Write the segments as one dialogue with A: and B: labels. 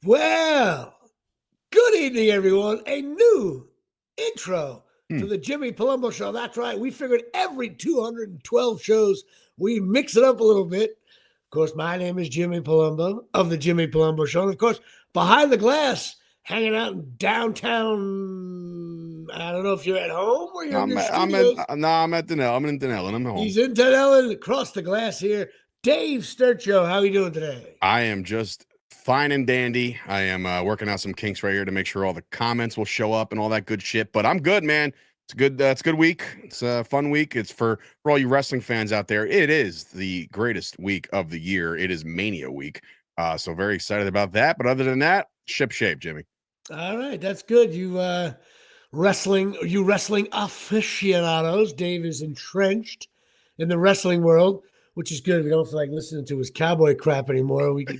A: Well, good evening, everyone. A new intro to the Jimmy Palumbo Show. That's right. We figured every 212 shows, we mix it up a little bit. Of course, my name is Jimmy Palumbo of the Jimmy Palumbo Show. And of course, behind the glass, hanging out in downtown. I don't know if you're at home or you're in your studios.
B: I'm at Denell. I'm in Denell, and I'm home.
A: He's in Denell, across the glass here. Dave Sturcho, how are you doing today?
B: I am just fine and dandy. I am working out some kinks right here to make sure all the comments will show up and all that good shit. But I'm good, man. It's good. It's a good week. It's a fun week. It's for all you wrestling fans out there. It is the greatest week of the year. It is Mania week. So very excited about that. But other than that, ship shape, Jimmy.
A: All right, that's good. You wrestling aficionados. Dave is entrenched in the wrestling world, which is good. We don't feel like listening to his cowboy crap anymore. We can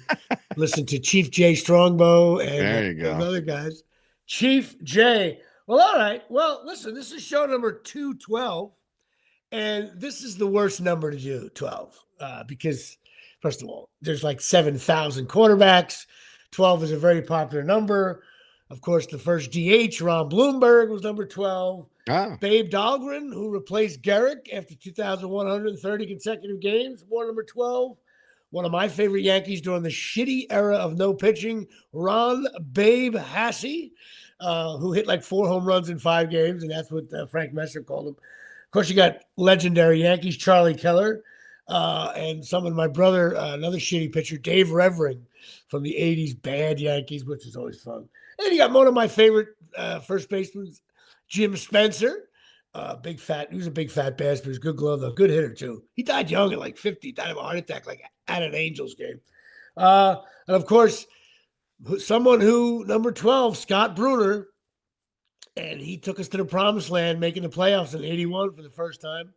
A: listen to Chief Jay Strongbow and those other guys. Chief Jay. Well, all right. Well, listen, this is show number 212, and this is the worst number to do, 12, because, first of all, there's like 7,000 quarterbacks. 12 is a very popular number. Of course, the first DH, Ron Bloomberg, was number 12. Babe Dahlgren, who replaced Garrick after 2,130 consecutive games, wore number 12. One of my favorite Yankees during the shitty era of no pitching, Ron Babe Hasse, who hit like 4 home runs in 5 games, and that's what Frank Messer called him. Of course, you got legendary Yankees, Charlie Keller, and some of my brother, another shitty pitcher, Dave Revering from the 80s bad Yankees, which is always fun. And you got one of my favorite first basemen, Jim Spencer. He was a big fat bastard. He was a good glove, though. Good hitter, too. He died young at like 50, died of a heart attack, like at an Angels game. And of course, someone who, number 12, Scott Bruner, and he took us to the promised land, making the playoffs in 81 for the first time.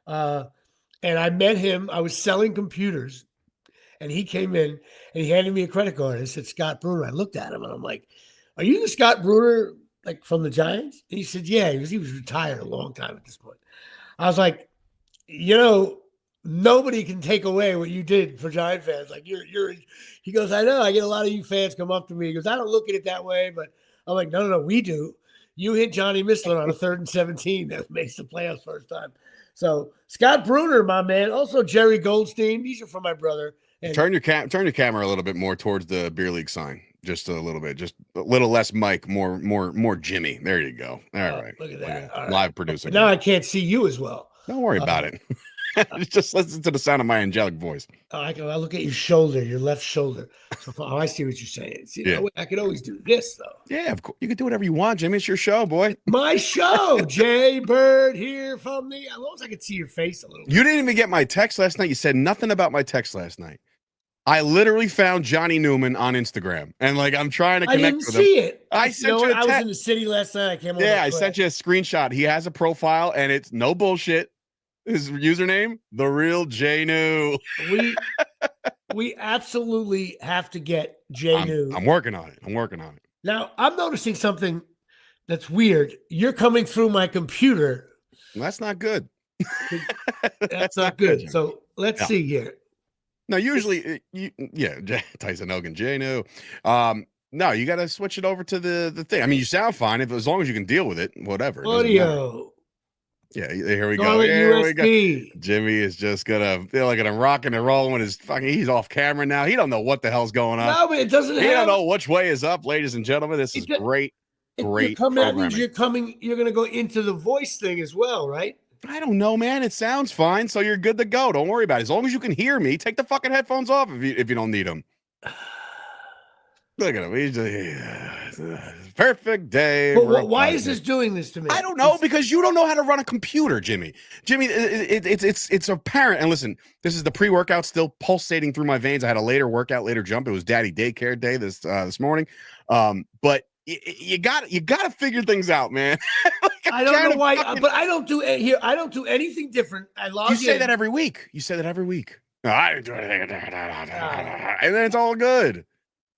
A: And I met him. I was selling computers, and he came in, and he handed me a credit card. And it said, Scott Bruner. I looked at him, and I'm like, are you the Scott Bruner, like, from the Giants? And he said, yeah. He was retired a long time at this point. I was like, nobody can take away what you did for Giant fans. Like, he goes, I know. I get a lot of you fans come up to me. He goes, I don't look at it that way. But I'm like, no, we do. You hit Johnny Missler on a 3rd and 17 that makes the playoffs first time. So Scott Bruner, my man. Also Jerry Goldstein. These are from my brother. And
B: turn your camera a little bit more towards the beer league sign. Just a little bit, just a little less Mike, more Jimmy. There you go. All right.
A: Look at that. All
B: live
A: right.
B: producing.
A: Now I can't see you as well.
B: Don't worry about it. Just listen to the sound of my angelic voice.
A: I look at your shoulder, your left shoulder. So I see what you're saying. See, yeah. I could always do this, though.
B: Yeah, of course. You can do whatever you want, Jimmy. It's your show, boy.
A: My show. Jay Bird here from as long as I could see your face a little bit.
B: You didn't even get my text last night. You said nothing about my text last night. I literally found Johnny Newman on Instagram, and like I'm trying to connect with him.
A: I didn't see it.
B: I sent you a text.
A: I was in the city last night. I came over.
B: Yeah, I sent you a screenshot. He has a profile, and it's no bullshit. His username, The Real J New.
A: We absolutely have to get J New.
B: I'm working on it.
A: Now I'm noticing something that's weird. You're coming through my computer.
B: Well, that's not good.
A: That's not good. So let's see here.
B: No, usually, Tyson Hogan, J New. No, you got to switch it over to the thing. I mean, you sound fine as long as you can deal with it. Whatever.
A: Audio.
B: Yeah, here we go. Here we go. Jimmy is just gonna feel like I'm rocking and rolling with his fucking. He's off camera now. He don't know what the hell's going on.
A: No, but it doesn't.
B: He don't know which way is up, ladies and gentlemen. This is great.
A: That means you're coming. You're gonna go into the voice thing as well, right?
B: I don't know, man. It sounds fine, so you're good to go. Don't worry about it. As long as you can hear me, take the fucking headphones off if you don't need them. Look at him. He's perfect day.
A: But why is this doing this to me?
B: I don't know, because you don't know how to run a computer, Jimmy. Jimmy, it's apparent. And listen, this is the pre-workout still pulsating through my veins. I had a later workout, later jump. It was daddy daycare day this morning. But you got to figure things out, man.
A: I don't know why, but I don't do it here. I don't do anything different.
B: You say that every week. No, I didn't do anything. And then it's all good.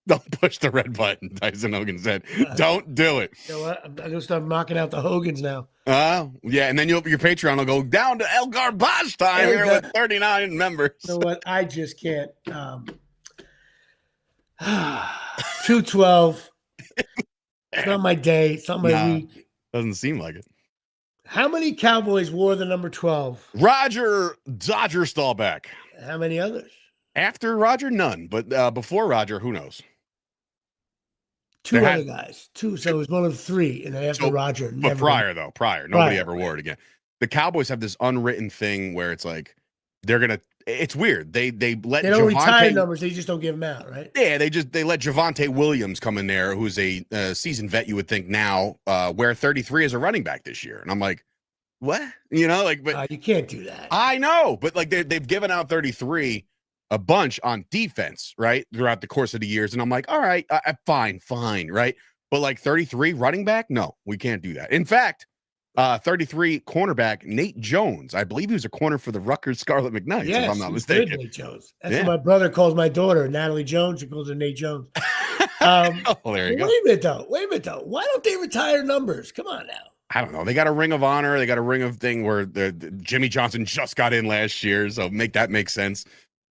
B: Don't push the red button, Tyson Hogan said. Don't do it.
A: You know what? I'm going to start knocking out the Hogans now.
B: Yeah, and then your Patreon will go down to El Garbage time here with 39 members.
A: You know what? I just can't. 212. It's not my day. It's not my week.
B: Doesn't seem like it.
A: How many Cowboys wore the number 12?
B: Roger Dodger Staubach.
A: How many others?
B: After Roger, none. But before Roger, who knows?
A: Two other guys. Two. So it was one of three. And then after Roger.
B: But prior. Nobody ever wore it again. The Cowboys have this unwritten thing where it's like they're going to – it's weird. They let
A: don't retire numbers. They just don't give them out, right?
B: Yeah, they let Javonte Williams come in there, who's a seasoned vet, you would think now, wear 33 as a running back this year. And I'm like, what? You know, like, but
A: you can't do that.
B: I know, but like they've given out 33 a bunch on defense, right, throughout the course of the years. And I'm like, all right, fine, right? But like 33 running back, no, we can't do that. In fact, 33 cornerback Nate Jones, I believe he was a corner for the Rutgers Scarlet McKnights, if I'm not mistaken.
A: Good, Nate Jones. That's what my brother calls my daughter, Natalie Jones. She calls her Nate Jones.
B: There you go.
A: Wait a minute though. Why don't they retire numbers? Come on now.
B: I don't know. They got a ring of honor. They got a ring of thing where the Jimmy Johnson just got in last year, so that make sense.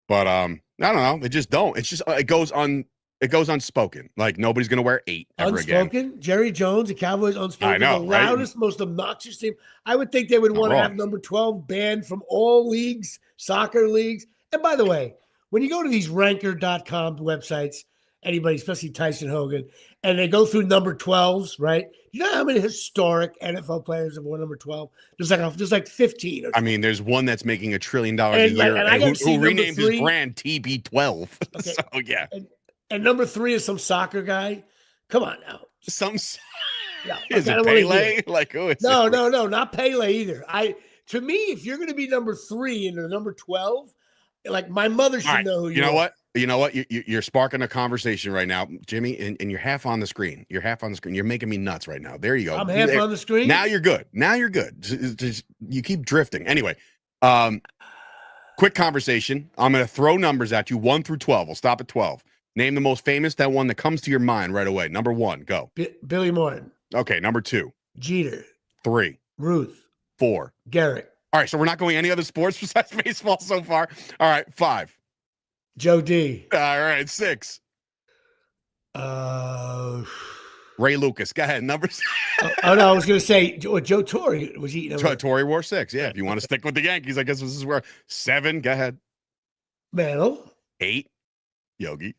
B: But I don't know. They just don't. It's just it goes unspoken. Like nobody's gonna wear 8 ever again.
A: Unspoken. Jerry Jones, the Cowboys, unspoken.
B: I know,
A: the loudest, most obnoxious team. I would think they would want to have number 12 banned from all leagues, soccer leagues. And by the way, when you go to these ranker.com websites, anybody, especially Tyson Hogan, and they go through number 12s, right? You know how many historic NFL players have worn number 12? There's like 15.
B: I mean, there's one that's making $1 trillion a year who renamed his brand TB12. Okay. So yeah.
A: And number 3 is some soccer guy. Come on now.
B: Is it Pele? Like who is it?
A: No, not Pele either. To me, if you're going to be number 3 and the number 12, like my mother should know who you are.
B: You know what? You're sparking a conversation right now, Jimmy, and you're half on the screen. You're making me nuts right now. There you go.
A: I'm half on the screen?
B: Now you're good. Just, you keep drifting. Anyway, quick conversation. I'm going to throw numbers at you, 1 through 12. We'll stop at 12. Name the most famous, that one that comes to your mind right away. Number 1, go.
A: Billy Martin.
B: Okay, number 2.
A: Jeter.
B: 3.
A: Ruth.
B: 4.
A: Garrett.
B: All right, so we're not going any other sports besides baseball so far. All right, 5.
A: Joe D.
B: All right, 6. Ray Lucas. Go ahead. Numbers.
A: No, I was going to say Joe Torre was eating.
B: Torre wore 6. Yeah, if you want to stick with the Yankees, I guess this is where 7. Go ahead.
A: Mantle.
B: 8. Yogi.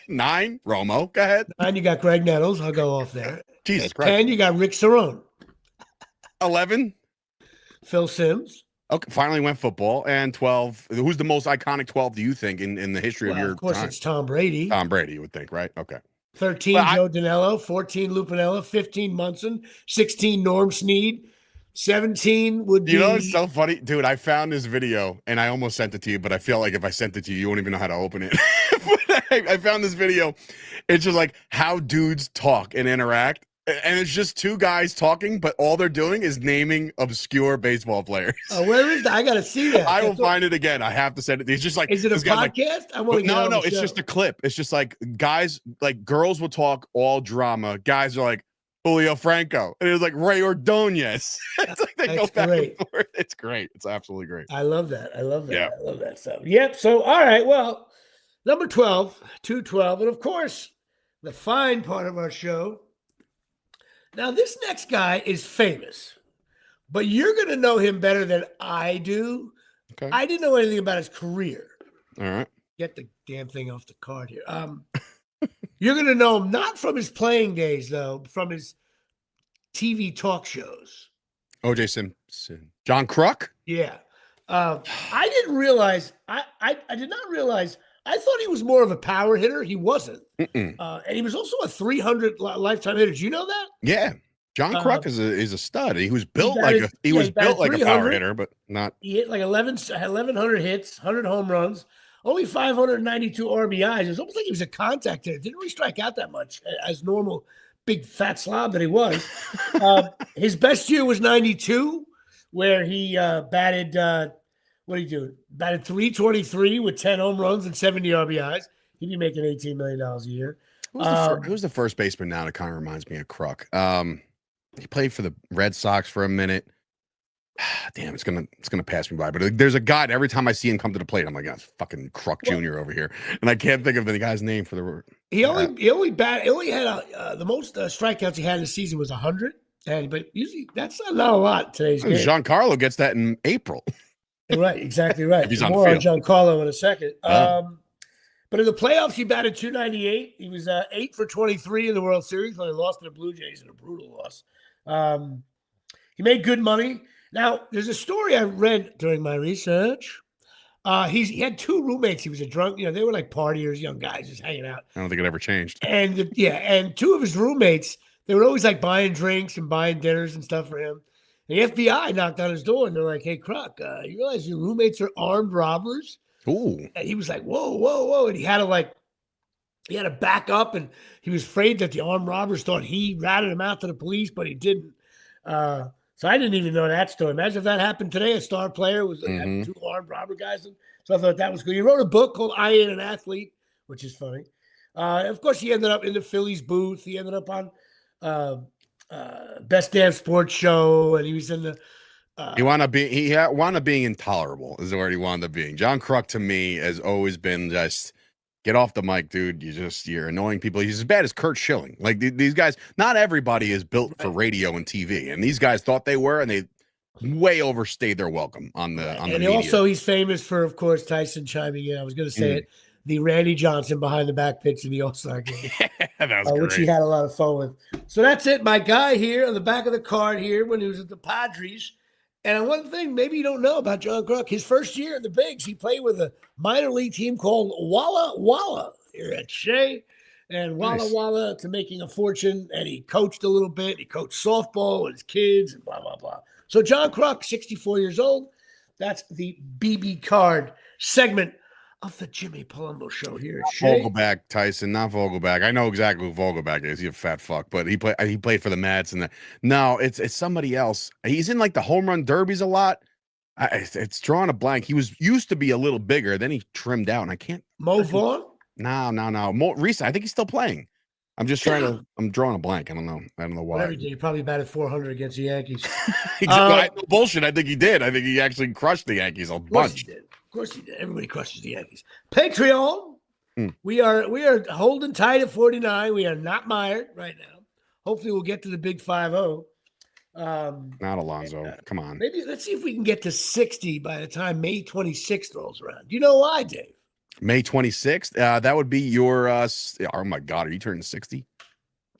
A: 9.
B: Romo. Go ahead.
A: 9. You got Greg Nettles. I'll go off there.
B: Jesus Christ.
A: 10. You got Rick Cerrone.
B: 11.
A: Phil Simms.
B: Okay, finally went football. And 12. Who's the most iconic 12 do you think in the history of your time?
A: Of course, it's Tom Brady.
B: Tom Brady, you would think, right? Okay.
A: 13, Joe Danello. 14, Lupinella. 15, Munson. 16, Norm Snead. 17 would be...
B: You know, it's so funny. Dude, I found this video, and I almost sent it to you, but I feel like if I sent it to you, you won't even know how to open it. But I found this video. It's just like how dudes talk and interact. And it's just 2 guys talking, but all they're doing is naming obscure baseball players.
A: Oh, where is that? I got to see that.
B: I will find it again. I have to send it. It's just like...
A: Is it a podcast? I want to get on the show.
B: It's just a clip. It's just like guys, like girls will talk all drama. Guys are like, Julio Franco. And it was like Ray Ordonez. It's like they go back and forth. It's great. It's absolutely great.
A: I love that.
B: Yeah.
A: I love that stuff. Yep. So, all right. Well, number 12, 212. And of course, the fine part of our show. Now, this next guy is famous, but you're going to know him better than I do.
B: Okay.
A: I didn't know anything about his career.
B: All right.
A: Get the damn thing off the card here. You're going to know him not from his playing days, though, from his TV talk shows.
B: O.J. Simpson. John Kruk?
A: Yeah. I didn't realize, I did not realize, I thought he was more of a power hitter. He wasn't. And he was also a 300 lifetime hitter. Did you know that?
B: Yeah. John Kruk is a stud. He was built like a power hitter, but not.
A: He hit like 1,100 hits, 100 home runs. Only 592 RBIs. It was almost like he was a contact hitter. Didn't really strike out that much as normal big fat slob that he was. His best year was 92, where he batted, what did he do? Batted 323 with 10 home runs and 70 RBIs. He'd be making $18 million a year.
B: Who's the first baseman now that kind of reminds me of Kruk? He played for the Red Sox for a minute. Damn, it's gonna pass me by. But there's a guy every time I see him come to the plate, I'm like, that's fucking Kruk Jr. over here, and I can't think of the guy's name for the.
A: He only had the most strikeouts he had in the season was 100, but usually that's not a lot in today's game.
B: Giancarlo gets that in April.
A: Right, exactly right.
B: If he's
A: More
B: on
A: on Giancarlo in a second. But in the playoffs, he batted .298. He was 8 for 23 in the World Series when he lost to the Blue Jays in a brutal loss. He made good money. Now, there's a story I read during my research. He had 2 roommates. He was a drunk. They were like partiers, young guys just hanging out.
B: I don't think it ever changed.
A: And and 2 of his roommates, they were always like buying drinks and buying dinners and stuff for him. The FBI knocked on his door and they're like, "Hey, Kruk, you realize your roommates are armed robbers?"
B: Ooh.
A: And he was like, "Whoa, whoa, whoa!" And he had to back up, and he was afraid that the armed robbers thought he ratted him out to the police, but he didn't. So I didn't even know that story. Imagine if that happened today. A star player was had 2 armed robber guys. So I thought that was good. He wrote a book called "I Ain't an Athlete," which is funny. Of course, he ended up in the Phillies booth. He ended up on Best Damn Sports Show, and he was in the.
B: He wound up being intolerable. Is where he wound up being. John Kruk to me has always been just get off the mic, dude. You're annoying people. He's as bad as Kurt Schilling. Like these guys. Not everybody is built for radio and TV, and these guys thought they were, and they way overstayed their welcome on the media.
A: Also he's famous for, of course, Tyson chiming in. I was going to say it. The Randy Johnson behind the back pitch in the All-Star game,
B: that was
A: which he had a lot of fun with. So that's it. My guy here on the back of the card here when he was at the Padres. And one thing maybe you don't know about John Kruk, his first year in the bigs, he played with a minor league team called Walla Walla here at Shea. And Walla Walla to making a fortune. And he coached a little bit. He coached softball with his kids and blah, blah, blah. So John Kruk, 64 years old. That's the BB card segment of the Jimmy Palumbo Show here at Shea.
B: Vogelback, Tyson, not Vogelback. I know exactly who Vogelback is. He's a fat fuck, but he played for the Mets and no, it's somebody else. He's in like the home run derbies a lot. It's drawing a blank. He used to be a little bigger, then he trimmed down. I can't.
A: Mo Vaughn?
B: No. More recent. I think he's still playing. I'm just I'm drawing a blank. I don't know why.
A: Whatever he did, he probably batted 400 against the Yankees.
B: No bullshit. I think he did. I think he actually crushed the Yankees a bunch.
A: Of course he did. Everybody crushes the Yankees. Patreon. We are holding tight at 49. We are not mired right now. Hopefully we'll get to the big 5-0.
B: Not Alonzo. Come on.
A: Maybe let's see if we can get to 60 by the time May 26th rolls around. Do you know why, Dave?
B: May 26th. That would be your. Oh my God, are you turning 60?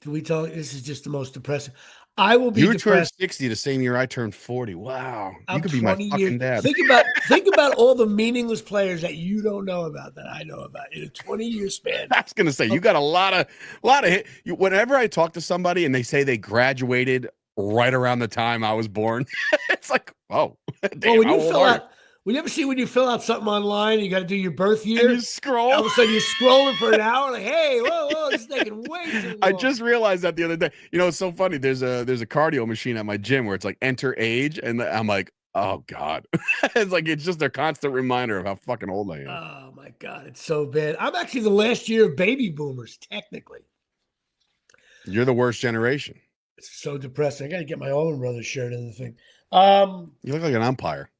A: Can we tell? This is just the most depressing. I will be.
B: You turned 60 the same year I turned 40. Wow, you could be my fucking dad.
A: Think about all the meaningless players that you don't know about that I know about in a 20-year span.
B: I was gonna say you got a lot of hit. Whenever I talk to somebody and they say they graduated right around the time I was born, it's like, oh, damn,
A: when you fill out something online, you got to do your birth year.
B: And you scroll.
A: All of a sudden, you're scrolling for an hour. Like, hey, whoa, this is taking way too long.
B: I just realized that the other day. It's so funny. There's a cardio machine at my gym where it's like enter age, and I'm like, oh God, it's just a constant reminder of how fucking old I am.
A: Oh my God, it's so bad. I'm actually the last year of baby boomers, technically.
B: You're the worst generation.
A: It's so depressing. I got to get my Allman Brothers shirt in the thing.
B: You look like an umpire.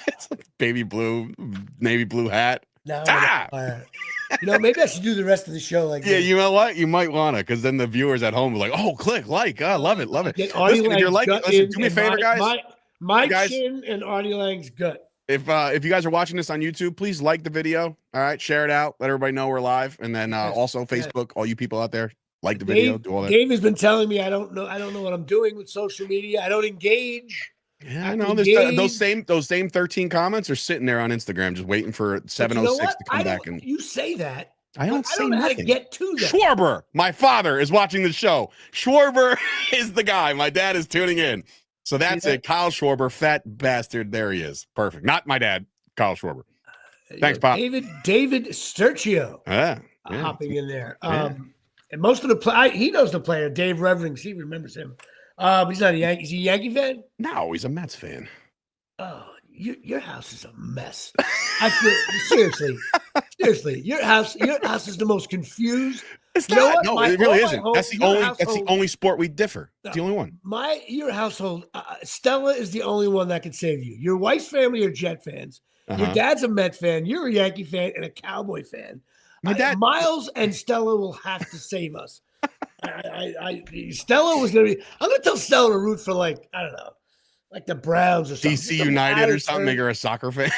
B: It's like baby blue, navy blue hat.
A: No, maybe I should do the rest of the show like
B: that. You know what? You might want to, because then the viewers at home are like, oh, click, like, I love it. Listen, if you're like, listen, do me a favor, guys.
A: My chin and Artie Lang's gut.
B: If you guys are watching this on YouTube, please like the video. All right, share it out. Let everybody know we're live. And then also Facebook, all you people out there, like the video, do all that.
A: Dave has been telling me I don't know what I'm doing with social media. I don't engage.
B: Yeah, I know. Those same 13 comments are sitting there on Instagram, just waiting for 706 to come back. And
A: you say that.
B: I don't
A: know how to get to that.
B: Schwarber, my father, is watching the show. Schwarber is the guy. My dad is tuning in. So that's it. Kyle Schwarber, fat bastard. There he is. Perfect. Not my dad, Kyle Schwarber. Thanks, Pop.
A: David Sturcio. Hopping in there. And most of he knows the player, Dave Reverings. He remembers him. He's not a Yankee. Is he a Yankee fan?
B: No, he's a Mets fan.
A: Oh, your house is a mess. I feel seriously. Seriously, your house is the most confused.
B: It's
A: You know
B: not.
A: what?
B: No, it really isn't. That's the only. That's the
A: household.
B: only sport we differ. It's the only one.
A: Your household. Stella is the only one that can save you. Your wife's family are Jet fans. Your dad's a Met fan. You're a Yankee fan and a Cowboy fan.
B: My dad,
A: Miles and Stella will have to save us. Stella was gonna be. I'm gonna tell Stella to root for like I don't know, like the Browns or something.
B: DC United or something. Make her a soccer fan.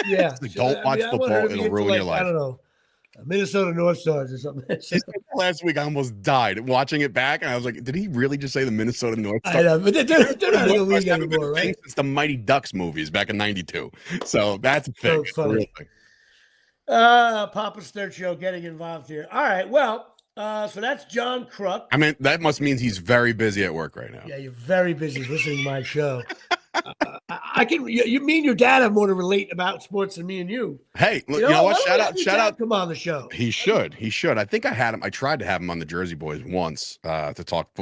A: Yeah,
B: like, don't watch football; it'll ruin your life.
A: I don't know, Minnesota North Stars or something.
B: Last week, I almost died watching it back, and I was like, "Did he really just say the Minnesota North Stars?"
A: I know, but they're not in the league anymore, right?
B: It's the Mighty Ducks movies back in '92, so that's a thing.
A: So funny. Papa Sturcio getting involved here. All right, well, so that's John Kruk.
B: I mean, that must mean he's very busy at work right now.
A: Yeah, you're very busy listening to my show. I can. You mean your dad have more to relate about sports than me and you?
B: Hey, you know what? Shout out.
A: Come on the show.
B: He should. I think I had him. I tried to have him on the Jersey Boys once to talk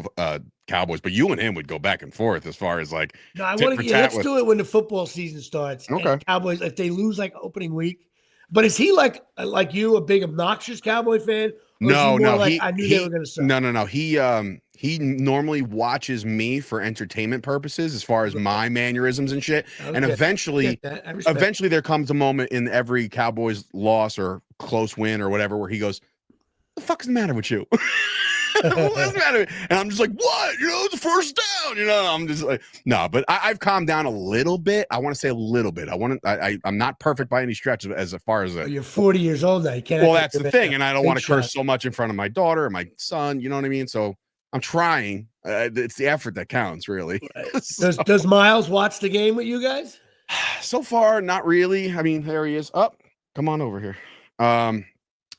B: Cowboys, but you and him would go back and forth as far as like.
A: No, I want to. Yeah, let's do it when the football season starts.
B: Okay.
A: And Cowboys, if they lose like opening week, but is he like you, a big obnoxious Cowboy fan?
B: No.
A: I knew they were going to suck.
B: No. He normally watches me for entertainment purposes as far as my mannerisms and shit. Okay. And eventually there comes a moment in every Cowboys loss or close win or whatever where he goes, "The fuck's the matter with you?" What's the matter? And I'm just like, what? It's a first down. I'm just like, no, but I've calmed down a little bit. I want to say a little bit. I'm not perfect by any stretch as far as
A: you're 40 years old now. You can't.
B: Well, that's the thing. And I don't want to curse so much in front of my daughter or my son. You know what I mean? So I'm trying. It's the effort that counts, really.
A: Right. Does Miles watch the game with you guys?
B: So far, not really. I mean, there he is. Come on over here.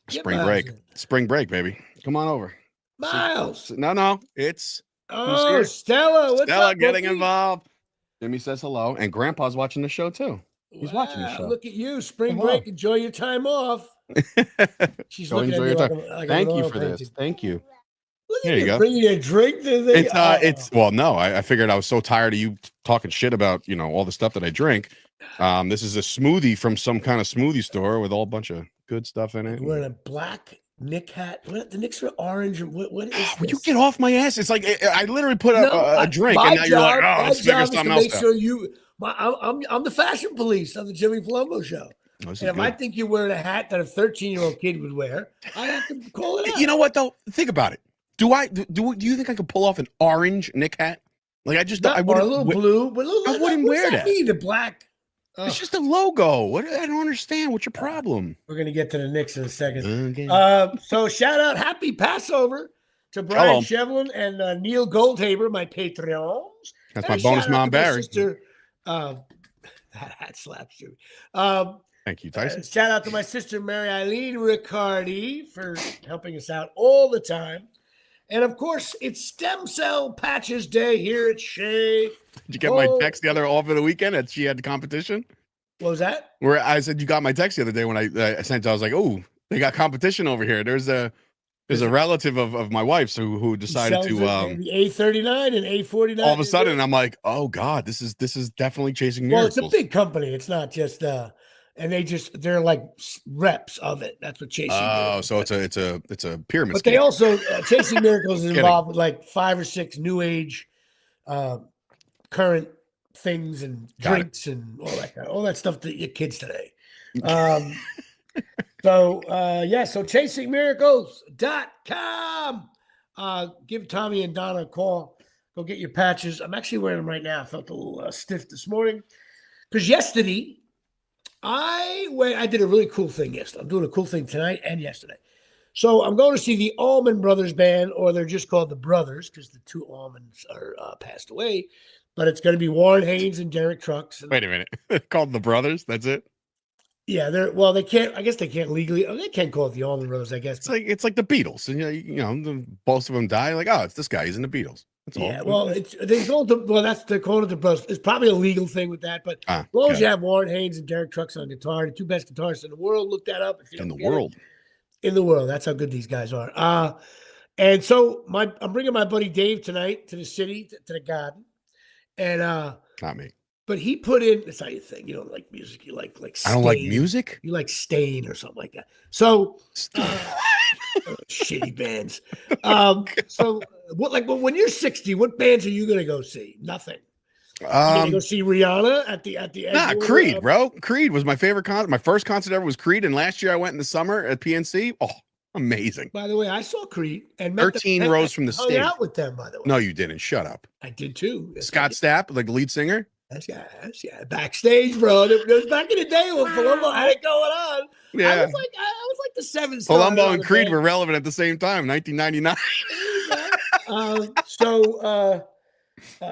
B: Spring break, baby. Come on over.
A: Miles.
B: No. It's
A: Stella. What's
B: Stella
A: up,
B: getting involved. Jimmy says hello, and Grandpa's watching the show too. He's watching the show.
A: Look at you, spring break. Enjoy your time off. She's looking at me like
B: Thank you for this. Thank you.
A: Look at you bringing a drink to the.
B: No. I figured I was so tired of you talking shit about all the stuff that I drink. This is a smoothie from some kind of smoothie store with a bunch of good stuff in it.
A: You're wearing a black Knick hat. The Knicks are orange. What is this?
B: Will you get off my ass? It's like I literally put a drink, and now you're like, oh, let's figure something else out.
A: I'm the fashion police on the Jimmy Palumbo Show. And if I think you're wearing a hat that a 13-year-old kid would wear, I have to call it out.
B: You know what though? Think about it. Do you think I could pull off an orange Knick hat? Like I
A: wouldn't, a little blue, but
B: I wouldn't wear that.
A: The black.
B: It's just a logo. I don't understand. What's your problem?
A: We're gonna get to the Knicks in a second.
B: Okay.
A: So shout out, happy Passover to Brian Shevlin and Neil Goldhaber, my Patreons.
B: That's my bonus mom Barry.
A: That hat slaps you.
B: Thank you, Tyson.
A: Shout out to my sister Mary Eileen Riccardi for helping us out all the time. And of course, it's Stem Cell Patches Day here at Shea.
B: Did you get my text the other over the weekend that she had the competition?
A: What was that?
B: Where I said you got my text the other day when I sent it. I was like, oh, they got competition over here. There's a relative of my wife's who decided to
A: the A39 and A49.
B: All of a sudden, I'm like, oh God, this is definitely chasing miracles.
A: Well, it's a big company. It's not just and they're like reps of it. That's what Chasing.
B: Oh, so it's a pyramid.
A: But scheme. They also Chasing Miracles is involved with like 5 or 6 new age, current things and drinks and all that stuff that your kids today. So chasingmiracles.com. Give Tommy and Donna a call. Go get your patches. I'm actually wearing them right now. I felt a little stiff this morning because yesterday. I did a really cool thing yesterday. I'm doing a cool thing tonight and yesterday. So I'm going to see the Allman Brothers Band, or they're just called the Brothers because the 2 Allmans are passed away. But it's going to be Warren Haynes and Derek Trucks.
B: Wait a minute. Called the Brothers? That's it?
A: Yeah, they can't. I guess they can't legally. They can't call it the Allman Brothers. I guess
B: it's like the Beatles, and both of them die. Like, oh, it's this guy. He's in the Beatles.
A: Yeah, well, they're calling it the Brothers. It's probably a legal thing with that, but as long as you have Warren Haynes and Derek Trucks on guitar, the 2 best guitarists in the world, look that up.
B: In the world,
A: that's how good these guys are. And so I'm bringing my buddy Dave tonight to the city, to the Garden, and
B: not me.
A: but he put in. It's not your thing. You don't like music. You like
B: I don't like music.
A: You like Stain or something like that. So shitty bands. So what? When you're 60, what bands are you gonna go see? Nothing. You gonna go see Rihanna at the
B: Nah, Creed, bro. Creed was my favorite concert. My first concert ever was Creed, and last year I went in the summer at PNC. Oh, amazing.
A: By the way, I saw Creed and
B: 13 rows from the
A: hung
B: stage.
A: out with them, by the way.
B: No, you didn't. Shut up.
A: I did too.
B: Yes, Scott Stapp, like the lead singer.
A: Yeah, backstage, bro. It was back in the day when Palumbo had it going on.
B: Yeah,
A: I was like the 7 star.
B: Palumbo and Creed were relevant at the same time, 1999.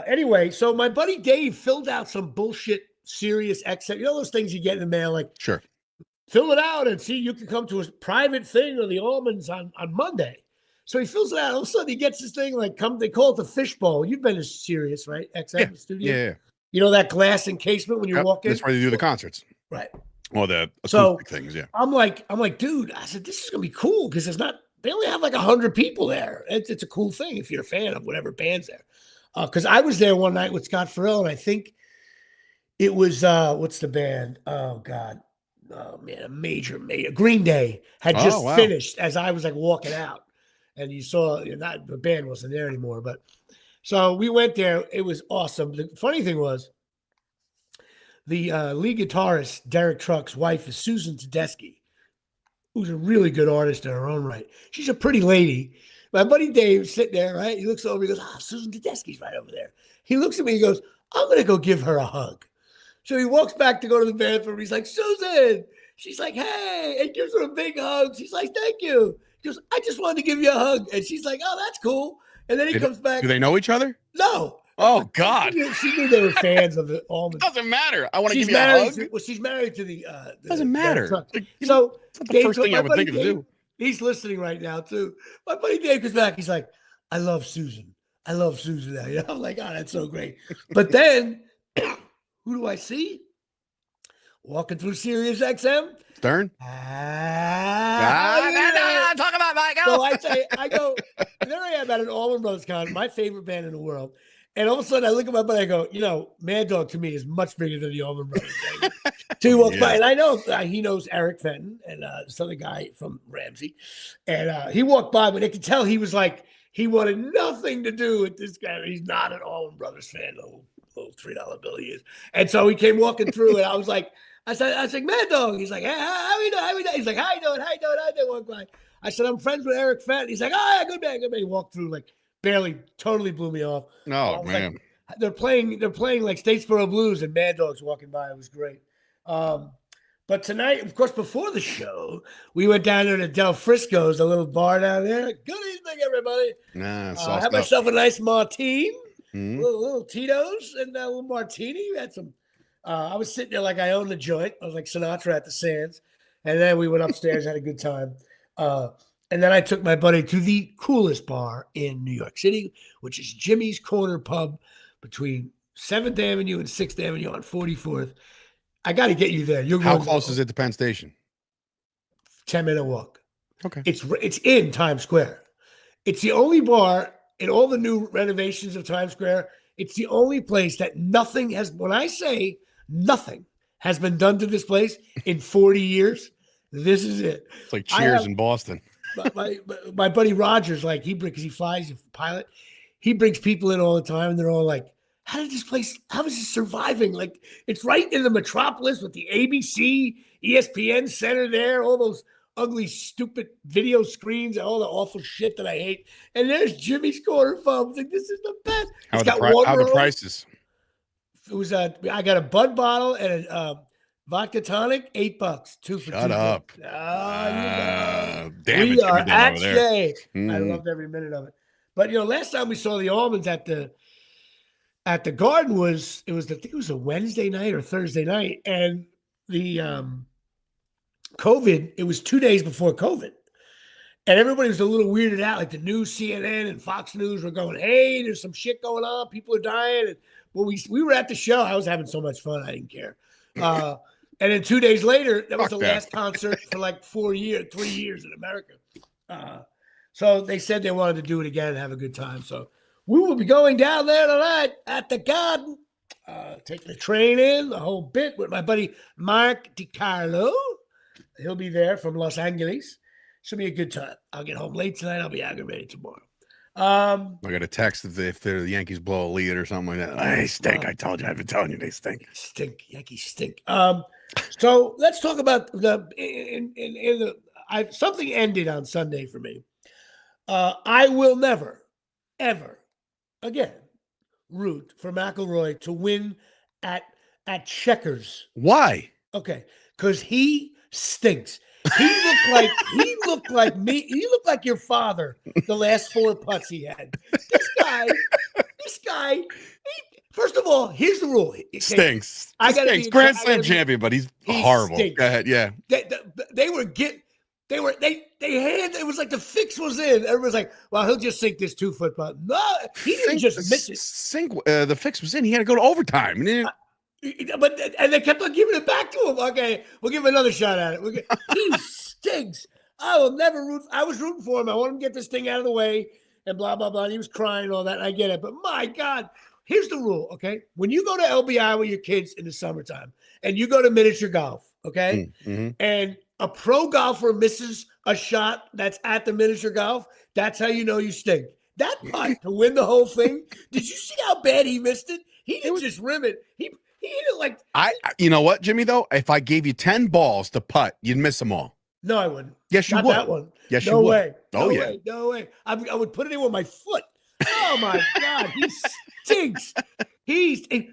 A: Anyway, so my buddy Dave filled out some bullshit Sirius XM. You know those things you get in the mail, like
B: sure.
A: Fill it out and see you can come to a private thing or the almonds on Monday. So he fills it out. All of a sudden he gets this thing like they call it the fishbowl. You've been to Sirius, right? XM studio.
B: Yeah.
A: You know that glass encasement when you walk in?
B: That's where they do the concerts.
A: Right.
B: Well, the acoustic things, yeah. I'm like,
A: dude, I said, this is gonna be cool because they only have like 100 people there. It's a cool thing if you're a fan of whatever band's there. Because I was there one night with Scott Farrell, and I think it was what's the band? Oh God. Oh man, a major Green Day had just finished as I was like walking out, and you saw the band wasn't there anymore. But so we went there. It was awesome. The funny thing was, the lead guitarist Derek Truck's wife is Susan Tedeschi, who's a really good artist in her own right. She's a pretty lady. My buddy Dave sitting there, right? He looks over. He goes, Susan Tedeschi's right over there. He looks at me. He goes, I'm gonna go give her a hug. So he walks back to go to the bathroom. He's like, Susan. She's like, hey, and gives her a big hug. She's like, thank you. He goes, I just wanted to give you a hug. And she's like, oh, that's cool. And then he comes back.
B: Do they know each other?
A: No.
B: Oh, God.
A: She knew they were fans of the almonds.
B: Doesn't matter. I want to give you a hug.
A: She's married to the
B: doesn't matter.
A: So
B: it's not the first thing I would think of to do.
A: He's listening right now, too. My buddy Dave comes back. He's like, I love Susan. I love Susan now. You know? I'm like, oh, that's so great. But then, who do I see? Walking through Sirius XM.
B: Stern.
A: Talk about Michael. So I go, there I am at an Allman Brothers concert, my favorite band in the world. And all of a sudden I look at my buddy, I go, Mad Dog to me is much bigger than the Allman Brothers. So he walks by, and I know he knows Eric Fenton and this other guy from Ramsey. And he walked by, but I could tell he was like, he wanted nothing to do with this guy. He's not an Allman Brothers fan, little $3 bill he is. And so he came walking through, and I was like, I said, Mad Dog. He's like, hey, how you doing? He's like, how you doing? Walk by. I said, I'm friends with Eric Fenton. He's like, oh, yeah, good man. He walked through, like, barely, totally blew me off.
B: Oh, man.
A: Like, they're playing like Statesboro Blues, and Mad Dog's walking by. It was great. But tonight, of course, before the show, we went down there to Del Frisco's, a little bar down there. Good evening, everybody. I had myself a nice martini, little Tito's, and a little martini. We had some. I was sitting there like I owned the joint. I was like Sinatra at the Sands. And then we went upstairs, had a good time. And then I took my buddy to the coolest bar in New York City, which is Jimmy's Corner Pub between 7th Avenue and 6th Avenue on 44th. I got to get you there.
B: How close is it to Penn Station?
A: 10-minute walk.
B: Okay.
A: It's in Times Square. It's the only bar in all the new renovations of Times Square. It's the only place that nothing has, when I say nothing has been done to this place in 40 years, this is it.
B: It's like Cheers in Boston.
A: My buddy Rogers, like because he flies, he's a pilot, he brings people in all the time, and they're all like, how is this surviving? Like, it's right in the metropolis with the ABC, ESPN center there, all those ugly, stupid video screens and all the awful shit that I hate. And there's Jimmy's Corner Pub. Like, this is the best.
B: How are the prices?
A: It was I got a Bud bottle and a vodka tonic, $8, 2 for $2.
B: Shut up.
A: Damn we are at Shea. I loved every minute of it. But last time we saw the Almonds at the Garden I think it was a Wednesday night or Thursday night, and the COVID. It was 2 days before COVID, and everybody was a little weirded out. Like the news, CNN and Fox News were going, "Hey, there's some shit going on. People are dying." And we were at the show. I was having so much fun. I didn't care. And then 2 days later, that was the last concert for like 3 years in America. So they said they wanted to do it again and have a good time. So we will be going down there tonight at the Garden. taking the train in, the whole bit with my buddy Mark DiCarlo. He'll be there from Los Angeles. Should be a good time. I'll get home late tonight. I'll be aggravated tomorrow.
B: I got a text if the Yankees blow a lead or something like that. They stink. I told you. I've been telling you they stink.
A: Yankees stink. So let's talk about something ended on Sunday for me. I will never, ever again root for McIlroy to win at checkers.
B: Why?
A: Okay, because he stinks. He looked like me. He looked like your father the last 4 putts he had. This guy. First of all, here's the rule.
B: Stinks. Stinks. Grand Slam champion, but he's horrible.
A: Stinks.
B: Go ahead. Yeah.
A: They was like the fix was in. Everyone's like, well, he'll just sink this 2-foot putt. No, he didn't just miss it.
B: The fix was in. He had to go to overtime.
A: And they kept on giving it back to him. Okay, we'll give him another shot at it. He stinks. I will never root. I was rooting for him. I want him to get this thing out of the way and blah, blah, blah. And he was crying and all that. And I get it. But my God, here's the rule, okay? When you go to LBI with your kids in the summertime and you go to miniature golf, okay, and a pro golfer misses a shot that's at the miniature golf, that's how you know you stink. That putt to win the whole thing, did you see how bad he missed it? He didn't just rim it. He hit it like
B: you know what, Jimmy, though? If I gave you 10 balls to putt, you'd miss them all.
A: No, I wouldn't.
B: Yes, you
A: Not
B: would.
A: That one.
B: Yes,
A: no
B: you would.
A: Way.
B: No
A: way. No way. I would put it in with my foot. Oh my God, he stinks.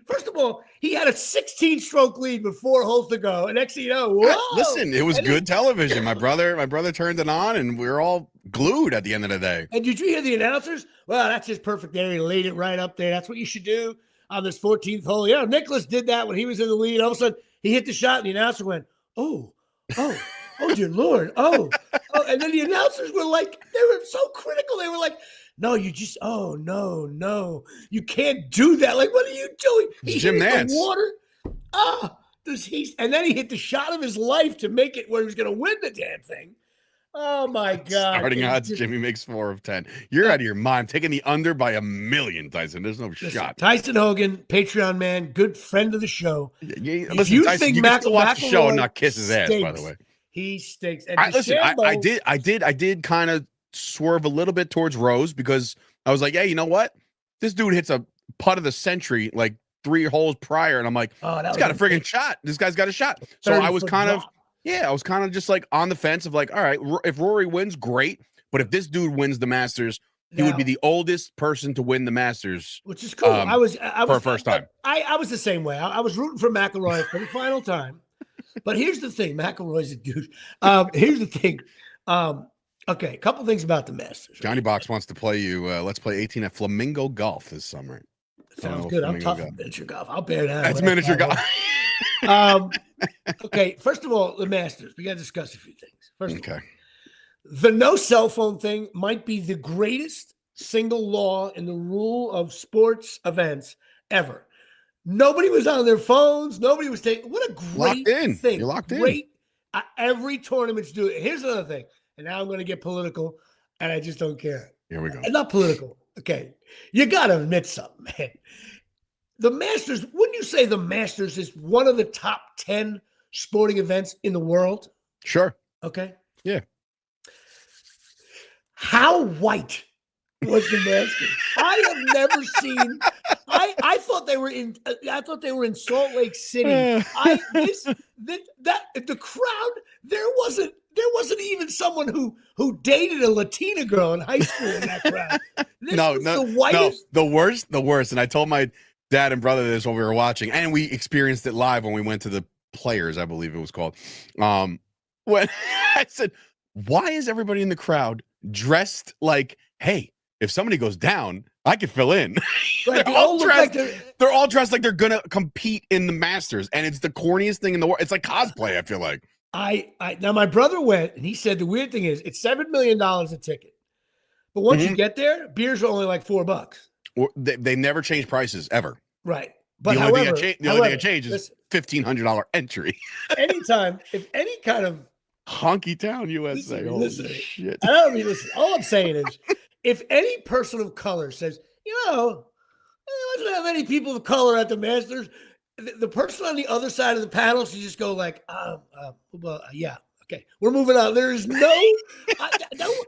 A: First of all, he had a 16-stroke lead with 4 holes to go, and next thing you know, whoa!
B: Listen, it was good television. My brother turned it on, and we were all glued at the end of the day.
A: And did you hear the announcers? Well, that's just perfect there. He laid it right up there. That's what you should do on this 14th hole. Yeah, Nicholas did that when he was in the lead. All of a sudden, he hit the shot, and the announcer went, "Oh, dear Lord, oh." And then the announcers were like, they were so critical. They were like, "No, no, you can't do that. Like, what are you doing?" He
B: Jim
A: hit
B: Nance.
A: the water. And then he hit the shot of his life to make it where he was going to win the damn thing. Oh my God!
B: Starting odds, Jimmy makes 4 of 10. You're out of your mind. Taking the under by 1,000,000, Tyson. There's no shot.
A: Tyson Hogan, Patreon man, good friend of the show.
B: Listen, Tyson, you can still watch the show and not kiss his ass, by the way.
A: He stinks. And
B: I did kind of swerve a little bit towards Rose because I was like, yeah, you know what? This dude hits a putt of the century like 3 holes prior, and I'm like, he's got a friggin' shot. This guy's got a shot. So I was kind of just like on the fence of like, all right, if Rory wins, great. But if this dude wins the Masters, he would be the oldest person to win the Masters,
A: which is cool. I was
B: for first time.
A: I was the same way. I was rooting for McIlroy for the final time. But here's the thing: McIlroy's a dude. Here's the thing. Okay, a couple things about the Masters.
B: Johnny Box wants to play you. Let's play 18 at Flamingo Golf this summer.
A: Sounds good. I'm tough at miniature golf. I'll bear that.
B: That's miniature golf.
A: Okay, first of all, the Masters. We got to discuss a few things. First of all, the no cell phone thing might be the greatest single law in the rule of sports events ever. Nobody was on their phones. Nobody was taking. What a great thing!
B: You're locked
A: in. Every tournament's do it. Here's another thing, and now I'm going to get political, and I just don't care.
B: Here we go.
A: And not political. Okay, you got to admit something, man. The Masters. Wouldn't you say the Masters is one of the top 10 sporting events in the world?
B: Sure.
A: Okay.
B: Yeah.
A: How white was the Masters? I have never seen. I thought they were in. I thought they were in Salt Lake City. The crowd. There wasn't even someone who dated a Latina girl in high school in that crowd. The
B: worst. And I told my dad and brother this when we were watching, and we experienced it live when we went to the Players, I believe it was called. When I said, "Why is everybody in the crowd dressed like, hey, if somebody goes down, I could fill in."
A: Right,
B: they're all dressed like they're gonna compete in the Masters, and it's the corniest thing in the world. It's like cosplay. I feel like.
A: Now my brother went, and he said the weird thing is it's $7 million a ticket, but once you get there, beers are only like $4.
B: They never change prices ever.
A: Right, but
B: the only thing that changes is $1,500 entry.
A: Anytime, if any kind of
B: honky town USA.
A: Listen,
B: shit.
A: Listen. All I'm saying is, if any person of color says, wasn't that many people of color at the Masters. The person on the other side of the panel should just go like, well, yeah, okay, we're moving on. There is no.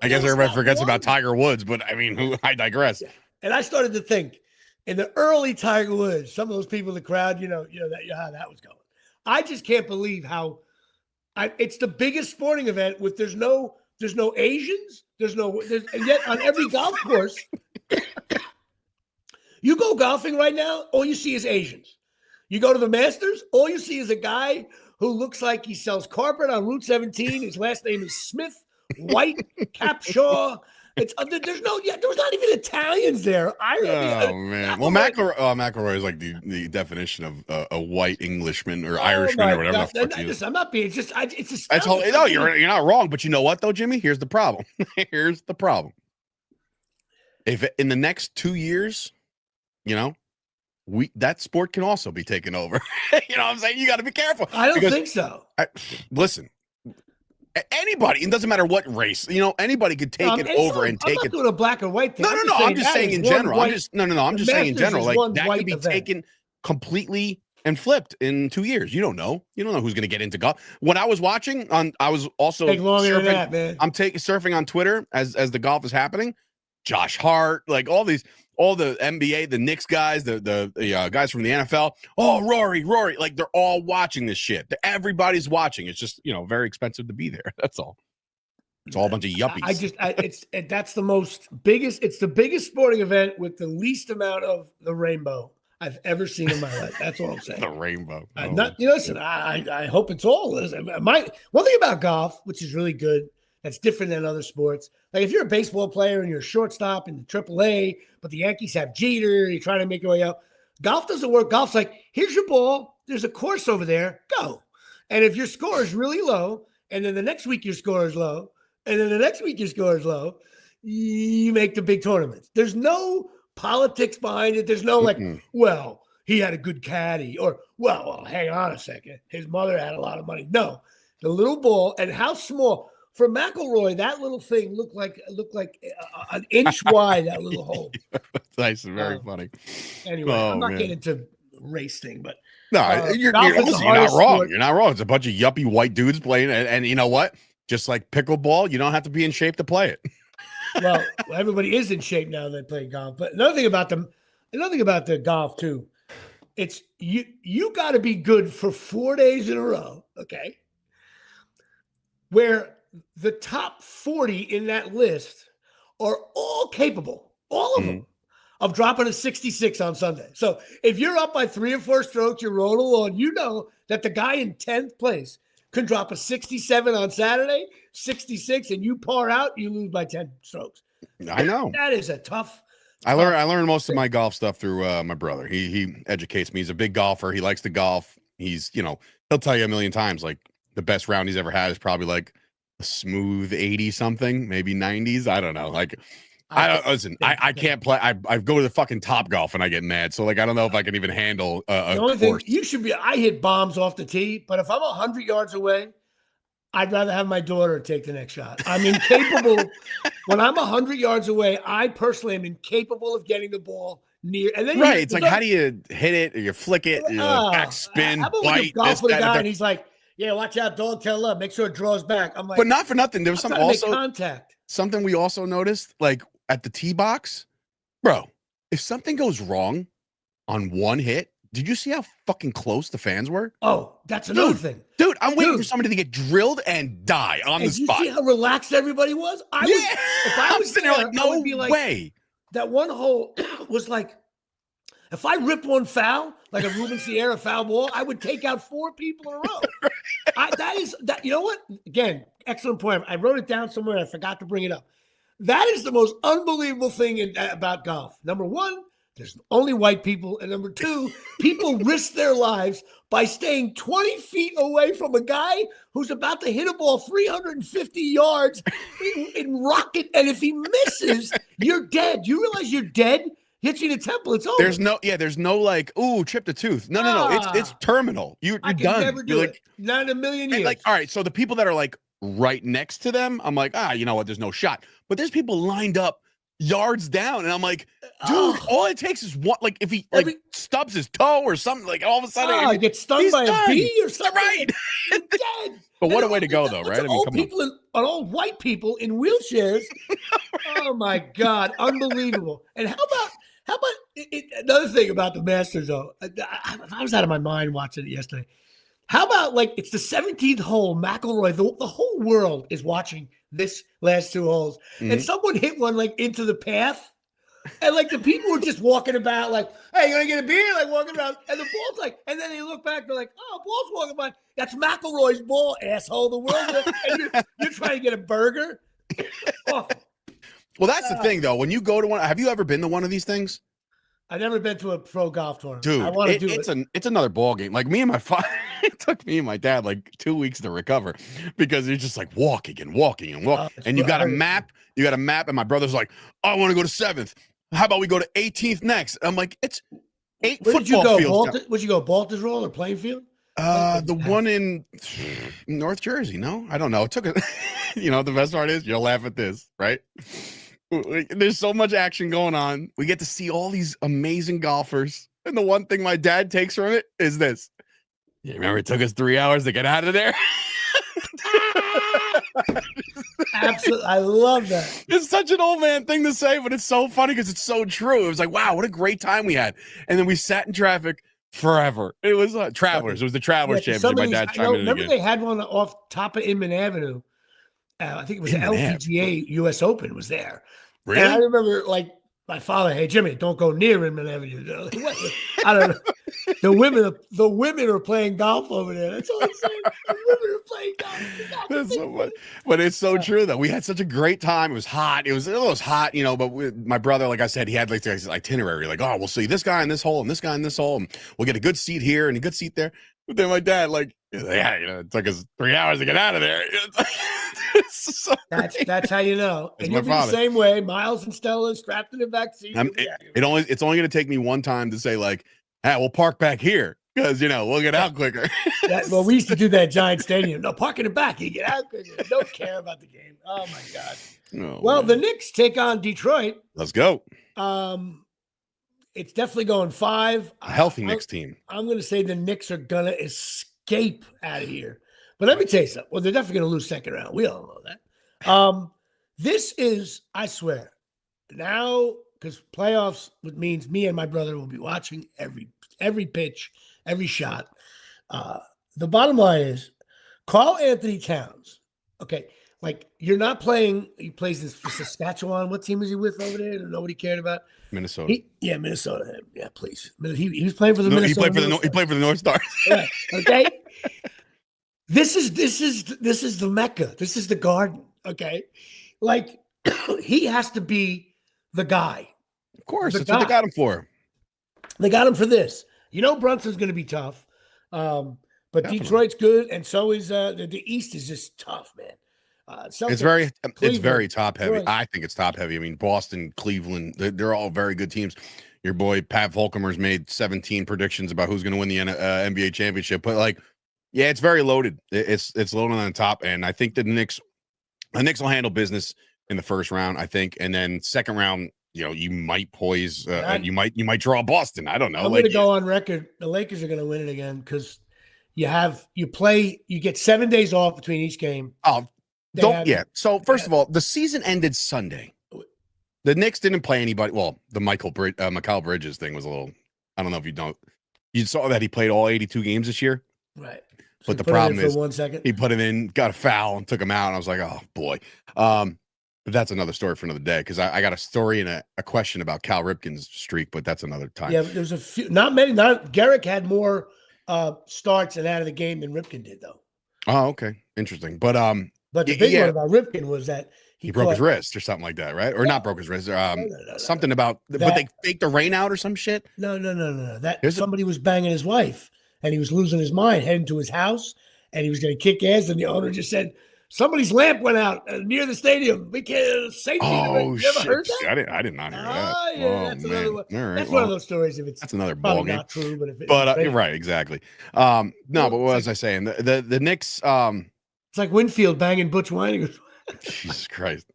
B: I guess everybody forgets about Tiger Woods, but I mean, I digress.
A: Yeah. And I started to think in the early Tiger Woods, some of those people in the crowd, how that was going. I just can't believe how it's the biggest sporting event with there's no Asians, and yet on every golf course, you go golfing right now, all you see is Asians. You go to the Masters, all you see is a guy who looks like he sells carpet on Route 17. His last name is Smith, white, Capshaw. There was not even Italians there.
B: Man. Well, McElroy is like the definition of a white Englishman or Irishman or whatever.
A: I'm not being it's just.
B: No, you're not wrong. But you know what though, Jimmy? Here's the problem. Here's the problem. If in the next 2 years, that sport can also be taken over. You know what I'm saying? You got to be careful.
A: I don't think so.
B: Listen. Anybody, it doesn't matter what race, anybody could take it over and take it.
A: I'm not doing a black and white thing.
B: No. I'm just saying in general. I'm just saying in general. Like that could be taken completely and flipped in 2 years. You don't know. You don't know who's going to get into golf. When I was watching, I was also
A: longer than that, man.
B: I'm surfing on Twitter as the golf is happening. Josh Hart, like all the NBA, the Knicks guys, the guys from the NFL. Oh, Rory, like they're all watching this shit. Everybody's watching. It's just very expensive to be there. That's all. It's all a bunch of yuppies.
A: That's the biggest. It's the biggest sporting event with the least amount of the rainbow I've ever seen in my life. That's all I'm saying.
B: The rainbow.
A: Listen. I hope it's all. One thing about golf, which is really good. That's different than other sports. Like if you're a baseball player and you're a shortstop in the AAA, but the Yankees have Jeter, you're trying to make your way up. Golf doesn't work. Golf's like, here's your ball. There's a course over there. Go. And if your score is really low, and then the next week your score is low, and then the next week your score is low, you make the big tournaments. There's no politics behind it. There's no well, he had a good caddy, or well, hang on a second. His mother had a lot of money. No, the little ball and how small. For McElroy, that little thing looked like an inch wide. That little hole.
B: That's nice and very funny.
A: Anyway, I'm not getting into race thing, but
B: no, you're not wrong. Sport. You're not wrong. It's a bunch of yuppie white dudes playing, and you know what? Just like pickleball, you don't have to be in shape to play it.
A: Well, everybody is in shape now that they play golf. But another thing about the golf too, it's you got to be good for 4 days in a row. Okay, where the top 40 in that list are all capable, all of them, of dropping a 66 on Sunday. So if you're up by 3 or 4 strokes, you're rolling along, you know that the guy in 10th place can drop a 67 on Saturday, 66, and you par out, you lose by 10 strokes.
B: I know.
A: That is a tough.
B: I learned most of my golf stuff through my brother. He educates me. He's a big golfer. He likes to golf. He's, he'll tell you a million times, like the best round he's ever had is probably like a smooth 80 something, maybe 90s. I don't know. Like, I can't play. I go to the fucking Top Golf and I get mad. So like, I don't know if I can even handle the only
A: course. Thing you should be. I hit bombs off the tee, but if I'm 100 yards away, I'd rather have my daughter take the next shot. I'm incapable. When I'm 100 yards away, I personally am incapable of getting the ball near. And then
B: it's like, how do you hit it or you flick it? Back spin,
A: how about bite. Golf with a guy and he's like, yeah, watch out, dog tail up. Make sure it draws back. I'm like,
B: but not for nothing. There was some also
A: contact.
B: Something we also noticed, like at the tee box, bro. If something goes wrong on one hit, did you see how fucking close the fans were?
A: Oh, that's another thing,
B: dude. I'm waiting for somebody to get drilled and die on the spot.
A: You see how relaxed everybody was? If I was there, like, no
B: way.
A: That one hole was like. If I ripped one foul, like a Ruben Sierra foul ball, I would take out 4 people in a row. That. You know what? Again, excellent point. I wrote it down somewhere. I forgot to bring it up. That is the most unbelievable thing about golf. Number one, there's only white people. And number two, people risk their lives by staying 20 feet away from a guy who's about to hit a ball 350 yards in rocket. And if he misses, you're dead. You realize you're dead? Hits you in the temple, it's over.
B: There's no like, ooh, chipped a tooth. No. It's terminal. You're done.
A: Never do it. Not in a million years.
B: Like, all right, so the people that are like right next to them, I'm like, you know what? There's no shot. But there's people lined up yards down, and I'm like, dude,
A: Oh,
B: all it takes is one. Like if he like stubs his toe or something, like all of a sudden,
A: gets stung
B: he's
A: by
B: done.
A: a bee or something.
B: Right?
A: He's dead.
B: But what a way to go, though, right? I mean,
A: old people and old white people in wheelchairs. Oh my God, unbelievable! And how about another thing about the Masters though? I was out of my mind watching it yesterday. How about like it's the 17th hole, McIlroy? The whole world is watching this last 2 holes, and someone hit one like into the path, and like the people were just walking about like, "Hey, you gonna get a beer?" Like walking around, and the ball's like, and then they look back, they're like, "Oh, ball's walking by. That's McIlroy's ball, asshole." The world, and you're trying to get a burger. Oh.
B: Well, that's the thing, though. When you go to one, have you ever been to one of these things?
A: I've never been to a pro golf tournament.
B: Dude,
A: I want to do it.
B: It's another ball game. Like me and my father, it took me and my dad like 2 weeks to recover because you're just like walking and walking and walking. And you got a map. You got a map. And my brother's like, oh, I want to go to 7th. How about we go to 18th next? I'm like, it's 8 football fields.
A: Would you go Baltusrol or Plainfield?
B: The one in North Jersey. No, I don't know. It took it. You know, the best part is you'll laugh at this, right? There's so much action going on. We get to see all these amazing golfers. And the one thing my dad takes from it is this. You remember it took us 3 hours to get out of there?
A: Absolutely. I love that.
B: It's such an old man thing to say, but it's so funny because it's so true. It was like, wow, what a great time we had. And then we sat in traffic forever. It was Travelers. It was the Travelers Championship. My dad chimed in
A: remember
B: again.
A: They had one off top of Inman Avenue. I think it was the LPGA US Open was there.
B: Really?
A: And I remember like my father, hey Jimmy, don't go near Inman Avenue. I don't know. The women are playing golf over there. That's all I'm saying. The women are playing golf.
B: That's so much. But it's so true though. We had such a great time. It was hot. It was hot, you know, but my brother, like I said, he had like this itinerary, like, oh, we'll see this guy in this hole and this guy in this hole, and we'll get a good seat here and a good seat there. But then my dad, like, yeah, you know, it took us 3 hours to get out of there. So
A: that's how you know.
B: It's
A: and you'll be the same way. Miles and Stella strapped in the back seat.
B: It's only going to take me one time to say like, hey, we'll park back here because you know we'll get out quicker.
A: Well, we used to do that at Giant Stadium. No, park in the back. You get out quicker. Don't care about the game. Oh my God.
B: Oh,
A: well,
B: man.
A: The Knicks take on Detroit.
B: Let's go.
A: It's definitely going 5.
B: A healthy Knicks team.
A: I'm going to say the Knicks are going to escape out of here. But let me tell you something. Well, they're definitely going to lose second round. We all know that. This is, I swear, now because playoffs means me and my brother will be watching every pitch, every shot. The bottom line is, Karl Anthony Towns. Okay, like you're not playing. He plays this for Saskatchewan. What team is he with over there? Nobody cared about.
B: Minnesota.
A: Minnesota. Yeah, please. He was playing for the Minnesota.
B: He played for the North Stars.
A: Right. Okay. This is the Mecca. This is the Garden. Okay, like he has to be the guy.
B: Of course, that's what they got him for.
A: They got him for this. You know, Brunson's going to be tough, but definitely. Detroit's good, and so is the East is just tough, man.
B: It's very top heavy. Detroit. I think it's top heavy. I mean, Boston, Cleveland, they're all very good teams. Your boy Pat Volckermer's made 17 predictions about who's going to win the NBA championship, but like. Yeah, it's very loaded. It's loaded on the top, and I think the Knicks will handle business in the first round. I think, and then second round, you know, you might poise. You might draw Boston. I don't know.
A: I'm going to go on record. The Lakers are going to win it again because you get 7 days off between each game.
B: Oh, So first of all, the season ended Sunday. The Knicks didn't play anybody. Well, the Mikal Bridges thing was a little. I don't know if you saw that he played all 82 games this year,
A: right?
B: But the problem is,
A: 1 second.
B: He put it in, got a foul, and took him out. And I was like, oh boy. But that's another story for another day because I got a story and a question about Cal Ripken's streak, but that's another time.
A: Yeah, there's a few, not many. Garrick had more starts and out of the game than Ripken did, though.
B: Oh, okay, interesting. But
A: the big one about Ripken was that
B: he broke his wrist or something like that, right? Or not broke his wrist. Something about, but they faked the rain out or some shit.
A: No. That somebody was banging his wife. And he was losing his mind, heading to his house, and he was going to kick ass. And the owner just said, "Somebody's lamp went out near the stadium. We can't safety."
B: Oh,
A: you ever heard that?
B: I did not hear that.
A: Yeah, that's another one. All right, that's one of those stories. If it's
B: that's another ball game,
A: not true,
B: you're right, exactly. No, but what was I saying? The Knicks.
A: It's like Winfield banging Butch Weininger.
B: Jesus Christ.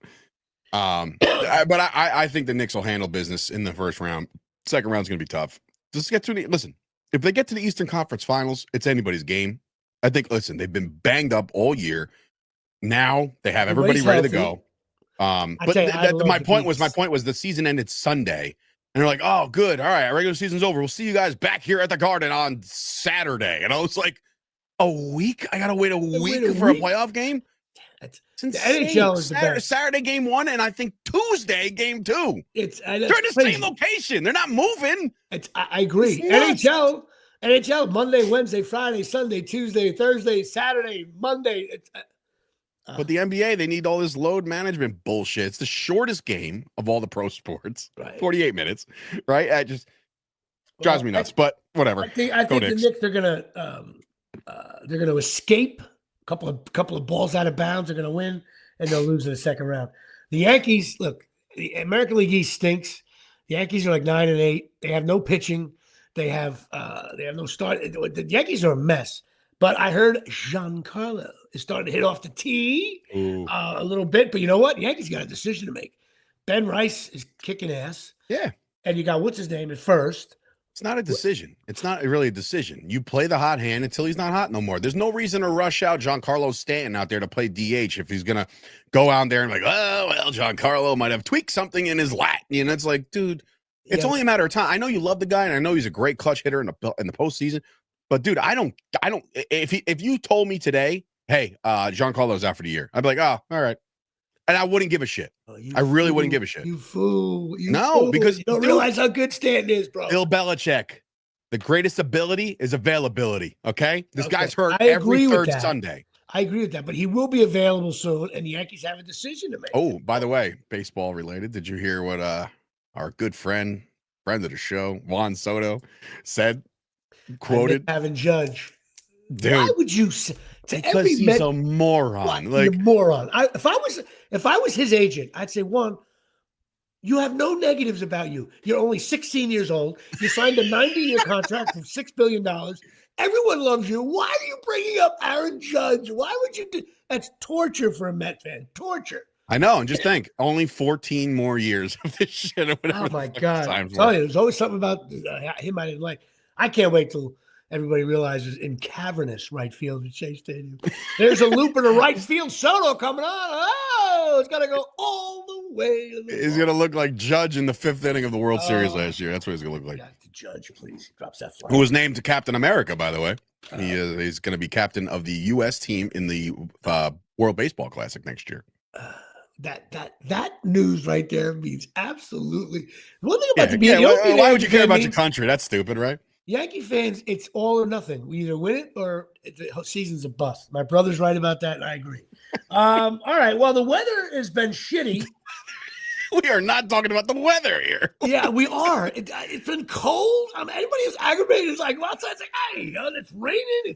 B: But I think the Knicks will handle business in the first round. Second round's going to be tough. Just get to listen. If they get to the Eastern Conference Finals, it's anybody's game. I think. Listen, they've been banged up all year. Now they have everybody ready to go. But my point was the season ended Sunday, and they're like, "Oh, good, all right, our regular season's over. We'll see you guys back here at the Garden on Saturday." And I was like, "A week? I gotta wait a week for a playoff game? It's insane."
A: The NHL is the best.
B: Saturday game 1, and I think Tuesday game 2. They're in the same location. They're not moving.
A: I agree. NHL Monday, Wednesday, Friday, Sunday, Tuesday, Thursday, Saturday, Monday.
B: But the NBA, they need all this load management bullshit. It's the shortest game of all the pro sports. Right. 48 minutes, right? It just drives me nuts. But whatever.
A: I think the Knicks, they're gonna escape. A couple of balls out of bounds. They're gonna win, and they'll lose in the second round. The Yankees, look, the American League East stinks. The Yankees are like 9-8. They have no pitching. They have no start. The Yankees are a mess. But I heard Giancarlo is starting to hit off the tee a little bit. But you know what? The Yankees got a decision to make. Ben Rice is kicking ass.
B: Yeah.
A: And you got what's his name at first.
B: It's not a decision. It's not really a decision. You play the hot hand until he's not hot no more. There's no reason to rush out Giancarlo Stanton out there to play DH if he's going to go out there and like, oh, well, Giancarlo might have tweaked something in his lat. You know, it's like, dude, it's only a matter of time. I know you love the guy, and I know he's a great clutch hitter in the postseason. But dude, I don't. If you told me today, hey, Giancarlo's out for the year, I'd be like, oh, all right, and I wouldn't give a shit. I really wouldn't give a shit.
A: You fool!
B: Because
A: you don't realize how good Stanton is, bro.
B: Bill Belichick, the greatest ability is availability. Okay, this guy's hurt every third Sunday.
A: I agree with that, but he will be available soon, and the Yankees have a decision to make.
B: Oh, by the way, baseball related. Did you hear what our good friend of the show, Juan Soto, said? Quoted
A: Having Judge.
B: Dude,
A: why would you say
B: because he's a moron?
A: Like a moron. If I was his agent, I'd say, one, you have no negatives about you. You're only 16 years old. You signed a 90-year contract for $6 billion. Everyone loves you. Why are you bringing up Aaron Judge? Why would you do that's torture for a Met fan? Torture.
B: I know, and just think, only 14 more years of this shit. Or whatever.
A: Oh my God! I tell you, there's always something about him I didn't like. I can't wait till everybody realizes in cavernous right field at Shea Stadium. There's a looper to right field. Soto coming on. Oh, it's got to go all the way.
B: He's going to look like Judge in the 5th inning of the World Series last year. That's what he's going to look like.
A: Judge, please. He drops that flag.
B: Who was named Captain America, by the way. He's going to be captain of the U.S. team in the World Baseball Classic next year.
A: That news right there means absolutely. One thing about the NBA.
B: Why would you care about your country? That's stupid, right?
A: Yankee fans, it's all or nothing. We either win it or the season's a bust. My brother's right about that, and I agree. All right. Well, the weather has been shitty.
B: We are not talking about the weather here.
A: Yeah, we are. It's been cold. Anybody who's aggravated is like, well, outside, it's like, hey, it's raining.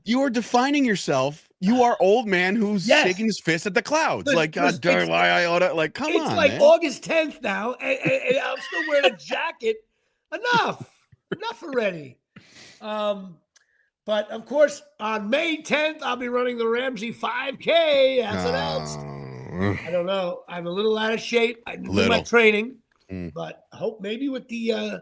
B: You are defining yourself. You are old man who's shaking his fist at the clouds. Like, God darn, why I ought to, like, come on.
A: It's like
B: man.
A: August 10th now, and I'm still wearing a jacket. Enough already. But of course, on May 10th, I'll be running the Ramsey 5K. That's announced. I don't know. I'm a little out of shape. I do my training, but I hope maybe with the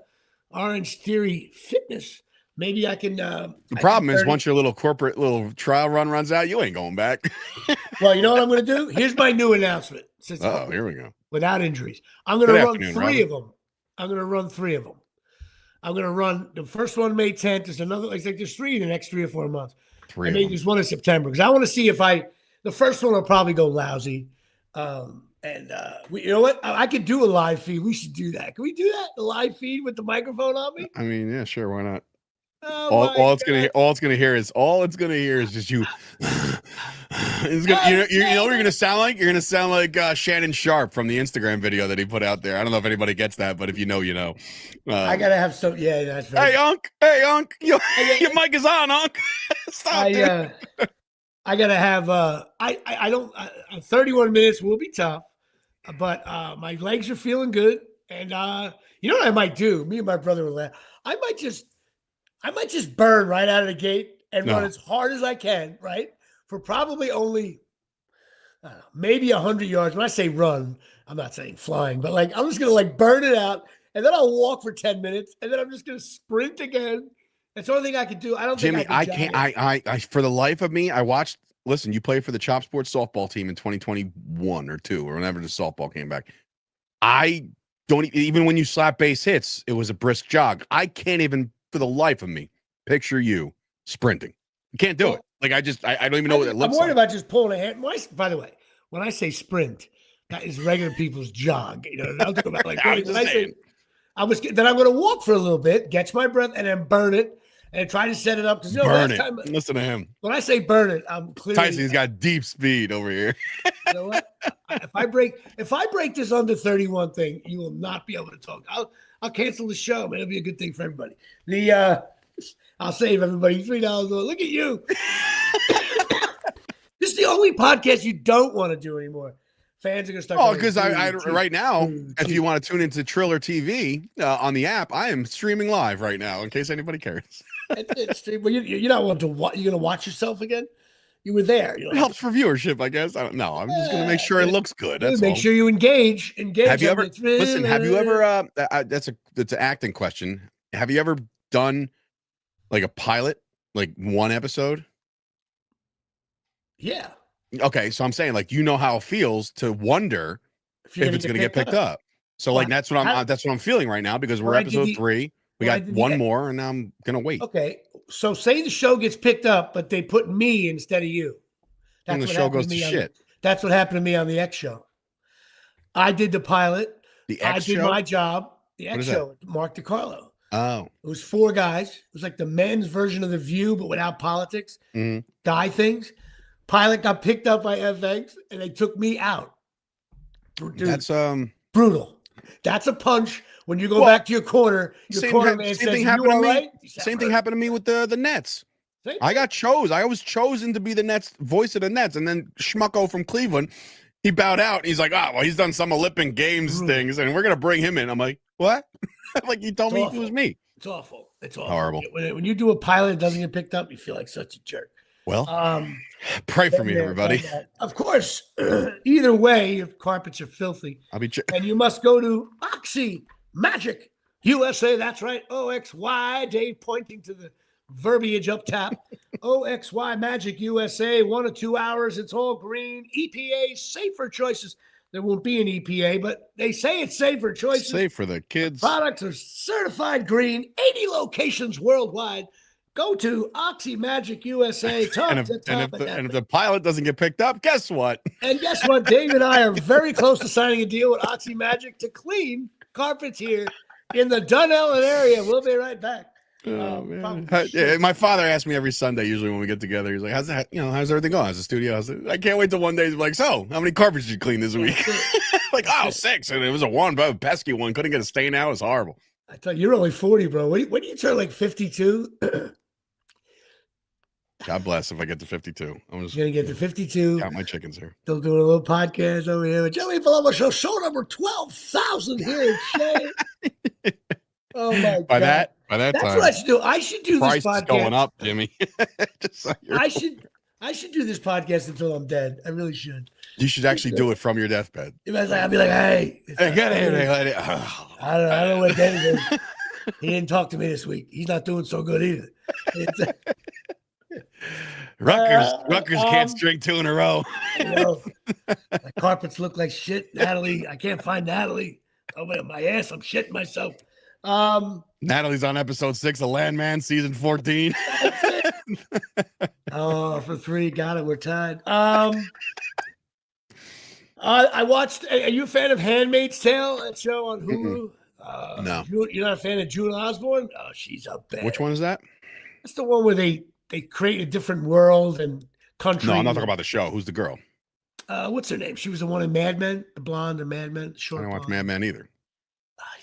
A: Orange Theory Fitness, maybe I can. The
B: problem is once your little corporate trial run runs out, you ain't going back.
A: Well, you know what I'm going to do? Here's my new announcement.
B: Here we go.
A: Without injuries, I'm going to run three of them. I'm going to run the first one May 10th. There's another, like there's 3 in the next 3 or 4 months. Maybe there's one in September because I want to see if the first one will probably go lousy. You know what? I could do a live feed. We should do that. Can we do that? A live feed with the microphone on me?
B: I mean, yeah, sure. Why not? All it's gonna hear is just you. It's gonna, you know what you're gonna sound like? You're gonna sound like Shannon Sharp from the Instagram video that he put out there. I don't know if anybody gets that, but if you know, you know.
A: I gotta have some. Yeah, that's right.
B: Hey, Unc, your mic is on, Unc. Stop.
A: I gotta have. I don't. 31 minutes will be tough, but my legs are feeling good, and you know what I might do? Me and my brother will laugh. I might just burn right out of the gate and run as hard as I can, right? For probably only maybe 100 yards. When I say run, I'm not saying flying, but like I'm just gonna like burn it out, and then I'll walk for 10 minutes, and then I'm just gonna sprint again. That's the only thing I could do. I don't
B: Jimmy,
A: think I can.
B: I for the life of me, I watched. Listen, you played for the Chop Sports softball team in 2021 or 2 or whenever the softball came back. I don't even when you slap base hits, it was a brisk jog. I can't even for the life of me picture you sprinting. You can't do it. Like I don't even know what it looks like.
A: I'm worried about just pulling a hand. By the way, when I say sprint, that is regular people's jog. You know, I'm talking about like then I'm going to walk for a little bit, catch my breath, and then burn it and try to set it up. Because
B: burn it. Listen to him.
A: When I say burn it, I'm clearly
B: Tyson's got deep speed over here.
A: You know what? If I break this under 31 thing, you will not be able to talk. I'll cancel the show, man. It'll be a good thing for everybody. I'll save everybody $3. Look at you. This is the only podcast you don't want to do anymore. Fans are going to start.
B: Oh, because I right now, if you want to tune into Triller TV on the app, I am streaming live right now. In case anybody cares.
A: Well, you're not want to. You're going to watch yourself again. You were there.
B: It helps for viewership, I guess. I don't know. I'm just going to make sure it looks good. That's
A: make sure you engage.
B: Have you ever listen? Have you ever? That's an acting question. Have you ever done like a pilot, like one episode?
A: Yeah.
B: Okay, so I'm saying like you know how it feels to wonder if it's going to get picked up. So like that's what I'm feeling right now because we're episode 3. We got one more, and now I'm going to wait.
A: Okay, so say the show gets picked up, but they put me instead of you.
B: And the show goes to shit.
A: That's what happened to me on the X show. I did the pilot. I did my job. The X show, Mark DiCarlo.
B: Oh.
A: It was 4 guys. It was like the men's version of The View, but without politics. Guy things. Pilot got picked up by FX, and they took me out. Dude,
B: that's
A: brutal. That's a punch. When you go back to your corner, your man says, "You all right?"
B: Same thing happened to me with the Nets. I was chosen to be the Nets voice of the Nets, and then Schmucko from Cleveland, he bowed out. And he's like, "Oh, well, he's done some Olympic Games things, and we're gonna bring him in." I'm like, "What?" Like you told me it was me.
A: It's awful. It's awful.
B: Horrible.
A: When you do a pilot that doesn't get picked up, you feel like such a jerk.
B: Well, pray for me, everybody.
A: Of course, either way, if carpets are filthy, and you must go to Oxy Magic USA. That's right, OXY. Dave pointing to the verbiage up top. OXY Magic USA. 1 or 2 hours. It's all green. EPA safer choices. There won't be an EPA, but they say it's safer choices.
B: Safe for the kids.
A: The products are certified green. 80 locations worldwide. Go to Oxy Magic USA.
B: And if the pilot doesn't get picked up, guess what?
A: And guess what? Dave and I are very close to signing a deal with Oxy Magic to clean carpets here in the Dunellen area. We'll be right back.
B: Oh, man. My father asks me every Sunday, usually when we get together, he's like, how's everything going? How's the studio? I can't wait till one day he's like, so how many carpets did you clean this week? Like, 6. And it was a pesky one. Couldn't get a stain out. It was horrible.
A: I tell you, you're only 40, bro. When do you turn like 52?
B: God bless if I get to 52. I'm just
A: going to get to 52.
B: Count my chickens here.
A: Still doing a little podcast over here. Jimmy Palumbo Show, show number 12,000 here at Shea. Oh, my God.
B: By that
A: That's
B: time.
A: What I should do. I should do
B: Price
A: this podcast.
B: Is going up, Jimmy.
A: I should do this podcast until I'm dead. I really should.
B: You should actually do it from your deathbed.
A: I'd be like, hey.
B: Get here.
A: I don't know what Denny is. He didn't talk to me this week. He's not doing so good either.
B: Rutgers can't string 2 in a row.
A: My carpets look like shit, Natalie. I can't find Natalie. Oh, my ass. I'm shitting myself.
B: Natalie's on episode 6 of Landman, season 14.
A: For 3. Got it. We're tied. I watched. Are you a fan of Handmaid's Tale? That show on Hulu?
B: No.
A: You're not a fan of June Osborne? Oh, she's a bad.
B: Which one is that?
A: That's the one where they create a different world and country.
B: No, I'm not talking about the show. Who's the girl?
A: What's her name? She was the one in Mad Men, the blonde in Mad Men.
B: I don't watch Mad Men either.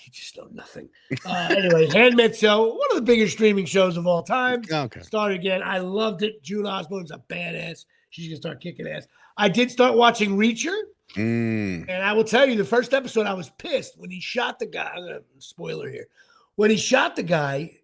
A: You just know nothing. Anyway, Handmaid's Tale, one of the biggest streaming shows of all time.
B: Okay.
A: Started again. I loved it. June Osborne's a badass. She's going to start kicking ass. I did start watching Reacher. And I will tell you, the first episode, I was pissed when he shot the guy. I'm going to spoiler here. When he shot the guy,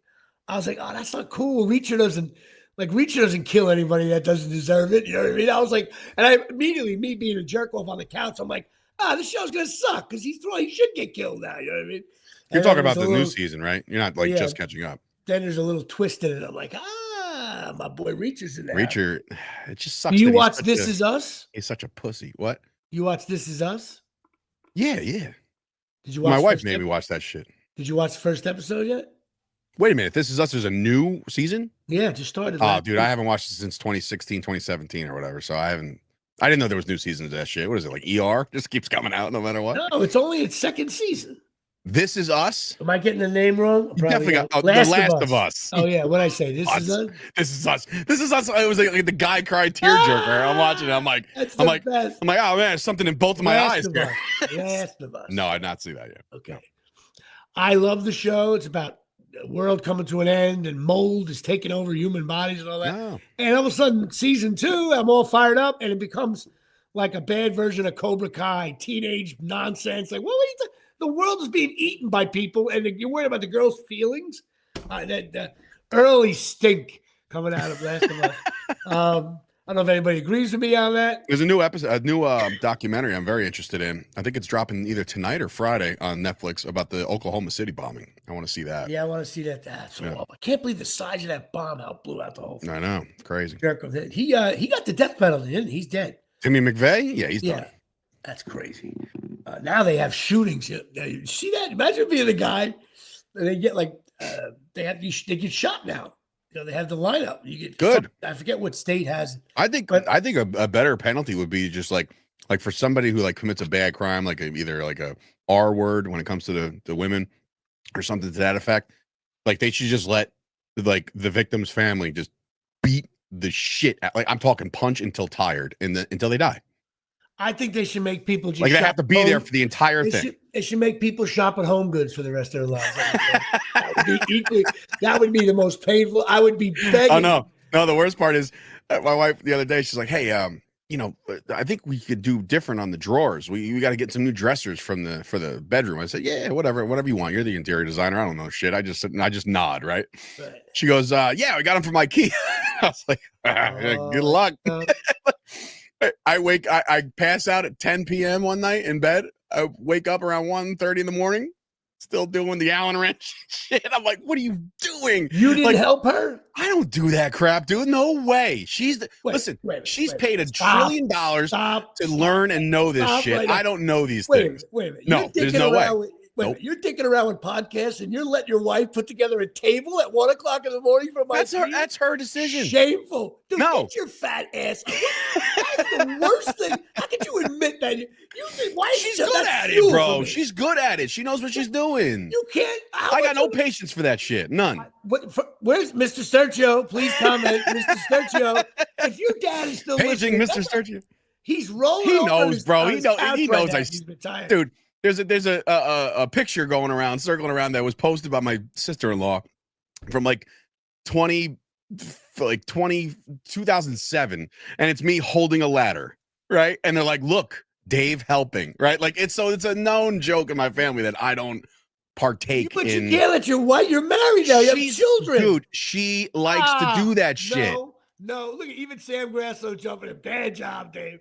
A: I was like, oh, that's not cool. Reacher doesn't Like Reacher doesn't kill anybody that doesn't deserve it. You know what I mean? I was like, and I immediately, me being a jerk off on the couch, I'm like, this show's gonna suck because he should get killed now. You know what I mean?
B: You're talking about the new season, right? You're not like just catching up.
A: Then there's a little twist in it. I'm like, my boy Reacher's in there.
B: Reacher, it just sucks.
A: Do you watch This Is Us?
B: He's such a pussy. What?
A: You watch This Is Us?
B: Yeah.
A: Did you watch?
B: My wife made me watch that shit.
A: Did you watch the first episode yet?
B: Wait a minute. This Is Us. There's a new season?
A: Yeah, it just started.
B: Oh, dude, I haven't watched it since 2016, 2017 or whatever. So I didn't know there was new seasons of that shit. What is it, like ER? Just keeps coming out no matter what?
A: No, it's only its second season.
B: This Is Us?
A: Am I getting the name wrong?
B: You definitely got The Last of Us.
A: Oh, yeah. What I say? This Is Us?
B: This Is Us. This Is Us. It was like the guy cried tearjerker. I'm watching it. I'm like, oh man, there's something in both of my eyes here.
A: Last of Us.
B: No, I'd not see that yet.
A: Okay.
B: No.
A: I love the show. It's about the world coming to an end and mold is taking over human bodies and all that.
B: Oh.
A: And all of a sudden, season 2, I'm all fired up and it becomes like a bad version of Cobra Kai, teenage nonsense. Like, the world is being eaten by people and you're worried about the girl's feelings. That early stink coming out of Last of Us. I don't know if anybody agrees with me on that.
B: There's a new episode, a new documentary I'm very interested in. I think it's dropping either tonight or Friday on Netflix about the Oklahoma City bombing. I want to see that.
A: Yeah, I want to see that. I can't believe the size of that bomb, how it blew out the whole thing.
B: I know. Crazy.
A: Jerk of it. He got the death penalty, didn't he? He's dead.
B: Timmy McVeigh? Yeah, he's done.
A: That's crazy. Now they have shootings. You see that? Imagine being a guy and they get they get shot now. You know, they have the lineup. You get
B: good.
A: I forget what state has it.
B: I think a better penalty would be just like for somebody who commits a bad crime, either a R word when it comes to the women or something to that effect. Like they should just let the victim's family just beat the shit out. I'm talking punch until tired until they die.
A: I think they should make people just
B: they have to be there for the entire thing.
A: They should make people shop at Home Goods for the rest of their lives. That would be the most painful. I would be begging.
B: Oh no. The worst part is my wife the other day. She's like, "Hey, I think we could do different on the drawers. We got to get some new dressers for the bedroom." I said, "Yeah, whatever you want. You're the interior designer. I don't know shit. I just nod, right?" She goes, "Yeah, we got them from IKEA." I was like, "Good luck." I pass out at 10 p.m. one night in bed. I wake up around 1:30 in the morning, still doing the Allen wrench shit. I'm like, what are you doing?
A: You didn't help her?
B: I don't do that crap, dude. No way. She's she's paid $1 trillion to learn and know this shit. Right, I don't know these things.
A: Wait a minute.
B: No, there's no way.
A: You're dicking around with podcasts and you're letting your wife put together a table at 1 o'clock in the morning for my
B: That's her decision.
A: Shameful. Dude,
B: no.
A: Get your fat ass. That's the worst thing. How could you admit that?
B: She's good at it, bro. She's good at it. She knows what she's doing.
A: You can't.
B: I got no patience for that shit. None.
A: Where's Mr. Sturgio? Please comment. Mr. Sturgio. If your dad is still
B: paging
A: listening,
B: Mr. Sturgio.
A: He's rolling.
B: He knows, bro. He knows.
A: He's retired.
B: Dude. There's a picture circling around that was posted by my sister-in-law from 2007, and it's me holding a ladder, right? And they're like, "Look, Dave helping," right? It's a known joke in my family that I don't partake in.
A: But you can't let your wife. You're married now. You have children,
B: dude. She likes to do that shit.
A: No, look at even Sam Grasso jumping in. Bad job, Dave.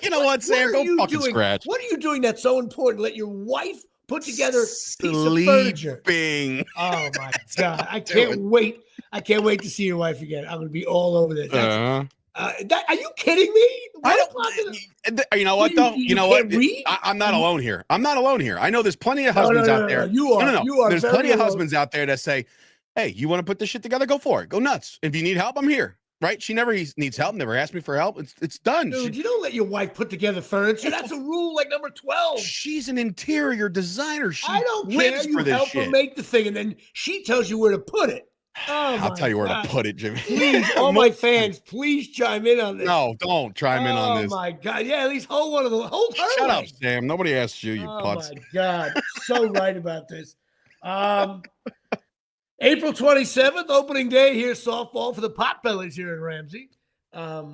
B: You know what, Sam? Go fucking scratch.
A: What are you doing that's so important? Let your wife put together a piece of furniture. Oh my God. I can't wait. I can't wait to see your wife again. I'm going to be all over this. Are you kidding me?
B: You know what, though? You know what? I'm not alone here. I know there's plenty of husbands out there.
A: You are.
B: There's plenty of husbands out there that say, "Hey, you want to put this shit together? Go for it. Go nuts. If you need help, I'm here." Right? She never needs help. Never asked me for help. It's done.
A: Dude, you don't let your wife put together furniture. That's a rule number 12.
B: She's an interior designer.
A: I don't care. You help her make the thing, and then she tells you where to put it.
B: I'll tell you where to put it, Jimmy.
A: Please, all my fans, please chime in on this.
B: No, don't chime in on this.
A: Oh my God! Yeah, at least hold one of the hold her.
B: Shut up, Sam. Nobody asked you. You putz.
A: Oh my God! So right about this. April 27th, opening day here, softball for the Potbellies here in Ramsey. Our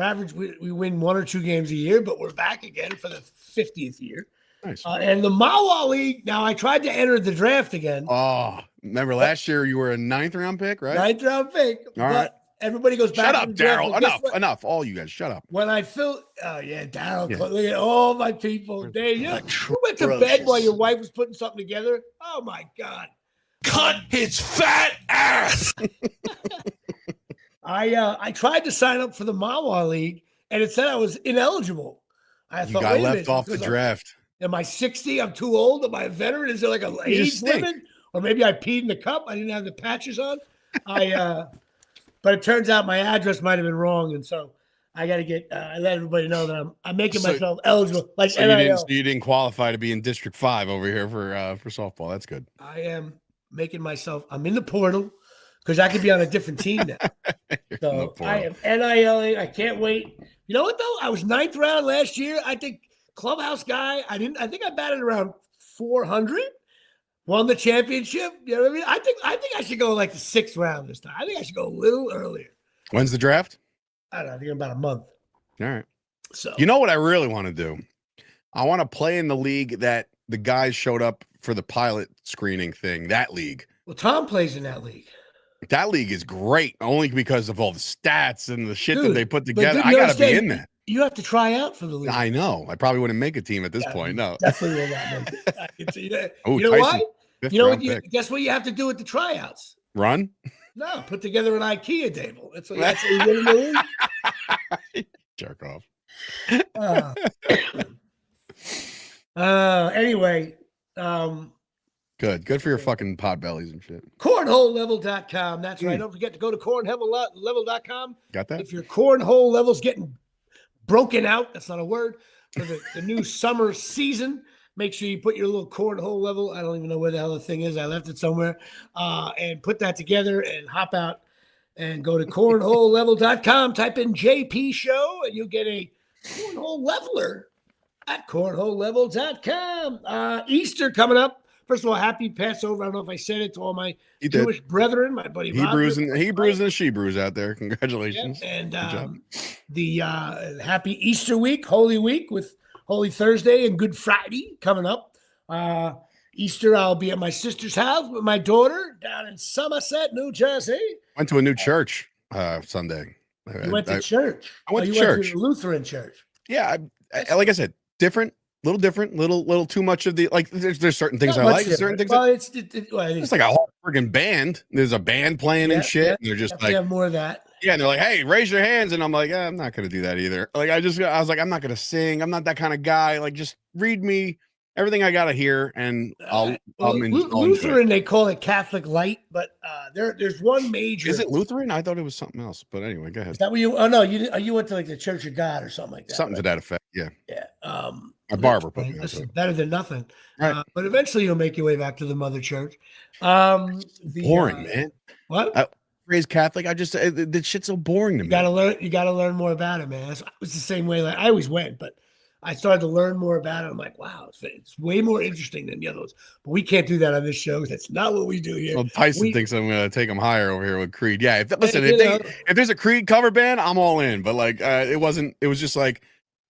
A: average, we win 1 or 2 games a year, but we're back again for the 50th year.
B: Nice.
A: And the Mawa League, now I tried to enter the draft again.
B: Oh, Remember last year you were a 9th-round pick, right?
A: 9th-round pick.
B: All right.
A: Everybody goes back.
B: Shut up, Daryl. Enough. All you guys, shut up.
A: When I feel, Daryl, look at all my people. Dave, you went to bed while your wife was putting something together. Oh my God!
C: Cut his fat ass.
A: I tried to sign up for the Mawa League, and it said I was ineligible. I
B: You
A: thought,
B: got left off the draft.
A: Am I 60? I'm too old. Am I a veteran? Is there like an age limit? Or maybe I peed in the cup. I didn't have the patches on. But it turns out my address might have been wrong, and so I got to get. I let everybody know that I'm making myself eligible. Like
B: so you didn't qualify to be in District 5 over here for softball. That's good.
A: I am making myself. I'm in the portal because I could be on a different team now. So I am NIL. I can't wait. You know what though? I was 9th round last year. I think clubhouse guy. I think I batted around 400. Won the championship. You know what I mean? I think I should go like the 6th round this time. I think I should go a little earlier.
B: When's the draft?
A: I don't know. I think about a month.
B: All right.
A: So
B: you know what I really want to do? I want to play in the league that the guys showed up for the pilot screening thing. That league.
A: Well, Tom plays in that league.
B: That league is great, only because of all the stats and the shit that they put together. I got to be in that.
A: You have to try out for the league.
B: I know. I probably wouldn't make a team at this point. No,
A: definitely will not make it. I can see that.
B: Oh,
A: you know
B: Tyson,
A: why? You know what? Guess what you have to do at the tryouts?
B: Run?
A: No, put together an IKEA table. That's what you win in the league.
B: Jerk off.
A: Anyway.
B: Good for your fucking pot bellies and shit.
A: Cornholelevel.com. That's right. Don't forget to go to cornholelevel.com.
B: Got that?
A: If your cornhole level's getting broken out, that's not a word, for the new summer season, make sure you put your little cornhole level. I don't even know where the hell the thing is. I left it somewhere. And put that together and hop out and go to cornholelevel.com. Type in JP Show and you'll get a cornhole leveler at cornholelevel.com. Easter coming up. First of all, happy Passover. I don't know if I said it to all my Jewish brethren, my buddy
B: Hebrews and Shebrews out there. Congratulations.
A: Yeah, and the happy Easter week, Holy Week with Holy Thursday and Good Friday coming up. Easter, I'll be at my sister's house with my daughter down in Somerset, New Jersey.
B: Went to a new church Sunday.
A: You went to church?
B: I went to church.
A: Went to a Lutheran church.
B: Yeah, like I said, little too much of the like. There's certain things I like, certain things.
A: Well,
B: it's like a whole friggin' band. There's a band playing and shit. And they're just like,
A: have more of that.
B: Yeah, and they're like, "Hey, raise your hands," and I'm like, I'm not gonna do that either. Like, I was like, I'm not gonna sing. I'm not that kind of guy. Like, just read me everything I gotta hear, and I'll
A: Lutheran. They call it Catholic Light, but there's one major.
B: Is it Lutheran? I thought it was something else. But anyway, go ahead.
A: Is that what you? Oh no, you went to like the Church of God or something like that.
B: Something to that effect. Yeah.
A: Yeah.
B: My barber put me
A: on better than nothing.
B: Right.
A: But eventually you'll make your way back to the mother church.
B: Boring, man.
A: What?
B: Raised Catholic. I just the shit's so boring to me.
A: You gotta learn more about it, man. It's the same way. Like I always went, but I started to learn more about it. I'm like, wow, it's way more interesting than the others. But we can't do that on this show. That's not what we do here.
B: Well, Tyson thinks I'm gonna take him higher over here with Creed. Yeah, if there's a Creed cover band, I'm all in. But like, it wasn't. It was just like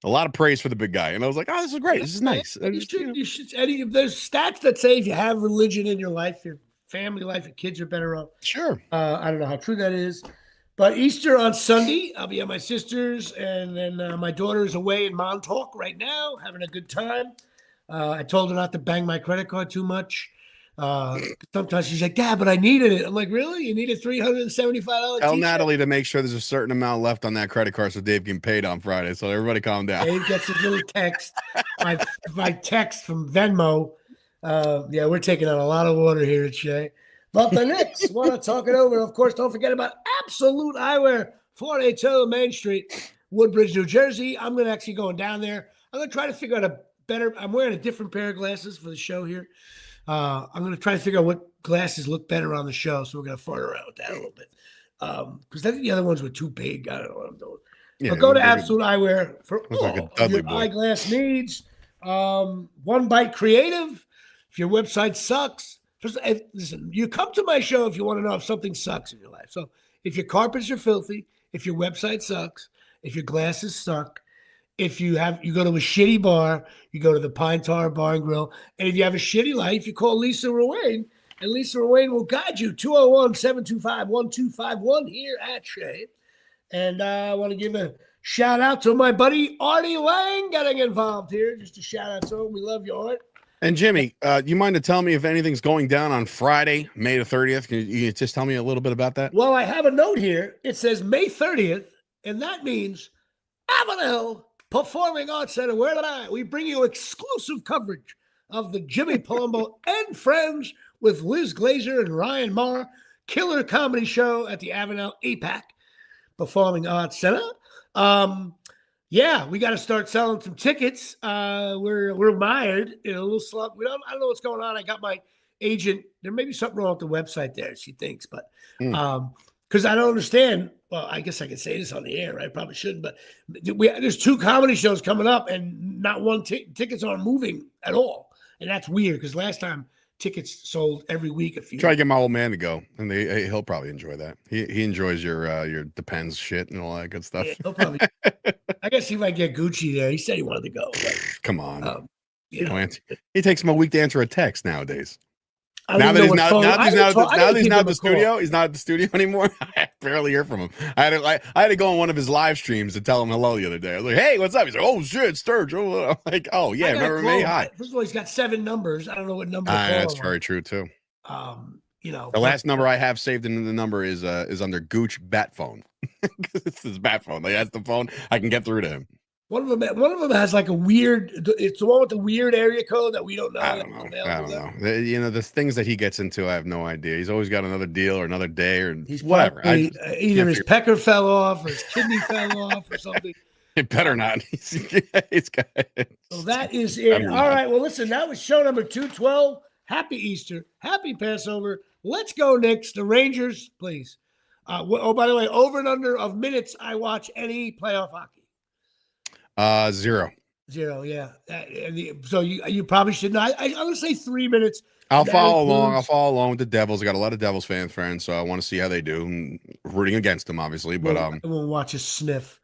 B: a lot of praise for the big guy, and I was like, oh, this is great. This is nice.
A: You should. Eddie, there's stats that say if you have religion in your life, your family life, your kids are better off.
B: Sure.
A: I don't know how true that is. But Easter on Sunday, I'll be at my sister's, and then my daughter is away in Montauk right now, having a good time. I told her not to bang my credit card too much. Sometimes she's like, Dad, but I needed it. I'm like, really? You needed $375?
B: Tell Natalie to make sure there's a certain amount left on that credit card so Dave can pay it on Friday. So everybody calm down.
A: Dave gets his little text. my text from Venmo. Yeah, we're taking on a lot of water here at Shea. But the Knicks want to talk it over. Of course, don't forget about Absolute Eyewear, 482 Main Street, Woodbridge, New Jersey. I'm going to actually going down there. I'm going to try to figure out I'm wearing a different pair of glasses for the show here. I'm going to try to figure out what glasses look better on the show. So we're going to fart around with that a little bit. Because I think the other ones were too big. I don't know what I'm doing. Yeah, but go to Absolute Eyewear for all your eyeglass needs. One Bite Creative. If your website sucks, listen, you come to my show if you want to know if something sucks in your life. So if your carpets are filthy, if your website sucks, if your glasses suck, if you go to a shitty bar, you go to the Pine Tar Bar and Grill, and if you have a shitty life, you call Lisa Ruane And Lisa and Wayne will guide you. 201-725-1251 here at Shea. And I want to give a shout out to my buddy Artie Lang getting involved here. Just a shout out to him. We love you, Art.
B: And Jimmy, you mind to tell me if anything's going down on Friday, May the 30th? Can you just tell me a little bit about that?
A: Well, I have a note here. It says May 30th, and that means Avenel Performing Arts Center. We bring you exclusive coverage of the Jimmy Palumbo and Friends with Liz Glazer and Ryan Marr killer comedy show at the Avenel APAC Performing Arts Center. Yeah, we got to start selling some tickets. We're mired in a little slump. I don't know what's going on. I got my agent. There may be something wrong with the website there, she thinks, but because I don't understand. Well, I guess I can say this on the air, right? Probably shouldn't, but there's 2 comedy shows coming up, and not one tickets aren't moving at all, and that's weird because last time tickets sold every week.
B: Try to get my old man to go, and he'll probably enjoy that. He enjoys your Depends shit and all that good stuff.
A: Yeah, he'll probably. I guess he might get Gucci there. He said he wanted to go. But,
B: come on, he takes him a week to answer a text nowadays. Now that he's not at the studio, he's not at the studio anymore. I barely hear from him. I had to go on one of his live streams to tell him hello the other day. I was like, "Hey, what's up?" He's like, "Oh shit, Sturge." I'm like, "Oh yeah, remember me? Hi."
A: First of all, he's got 7 numbers. I don't know what number.
B: That's very true too. The last number I have saved in the number is under Gooch bat phone. It's his bat phone. Like that's the phone I can get through to him.
A: One of them has like a weird. It's the one with the weird area code that we don't know.
B: I don't know. The things that he gets into, I have no idea. He's always got another deal or another day or whatever.
A: Either his pecker fell off or his kidney fell off or something.
B: It better not. He's got it.
A: So that is it. All right. Well, listen, that was show number 212. Happy Easter. Happy Passover. Let's go, Knicks. The Rangers, please. By the way, over and under of minutes I watch any playoff hockey.
B: 0.
A: 0, yeah. So you probably should not. I'm going to say 3 minutes.
B: I'll follow along with the Devils. I got a lot of Devils friends, so I want to see how they do. I'm rooting against them, obviously, but
A: I won't watch a sniff.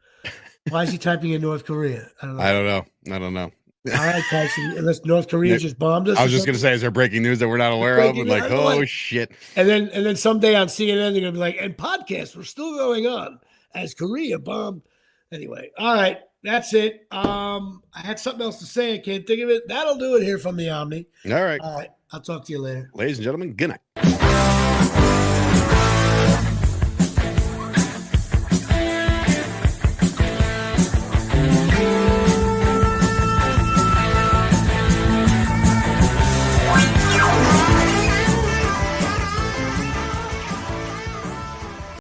A: Why is he typing in North Korea? I don't know. All right, Tyson. Unless North Korea just bombed us.
B: I was just going to say, is there breaking news that we're not aware of? And like, oh shit!
A: And then someday on CNN they're going to be like, and podcasts were still going on as Korea bombed. Anyway, all right. That's it. I had something else to say. I can't think of it. That'll do it here from the Omni.
B: All right.
A: All right. I'll talk to you later.
B: Ladies and gentlemen, good night.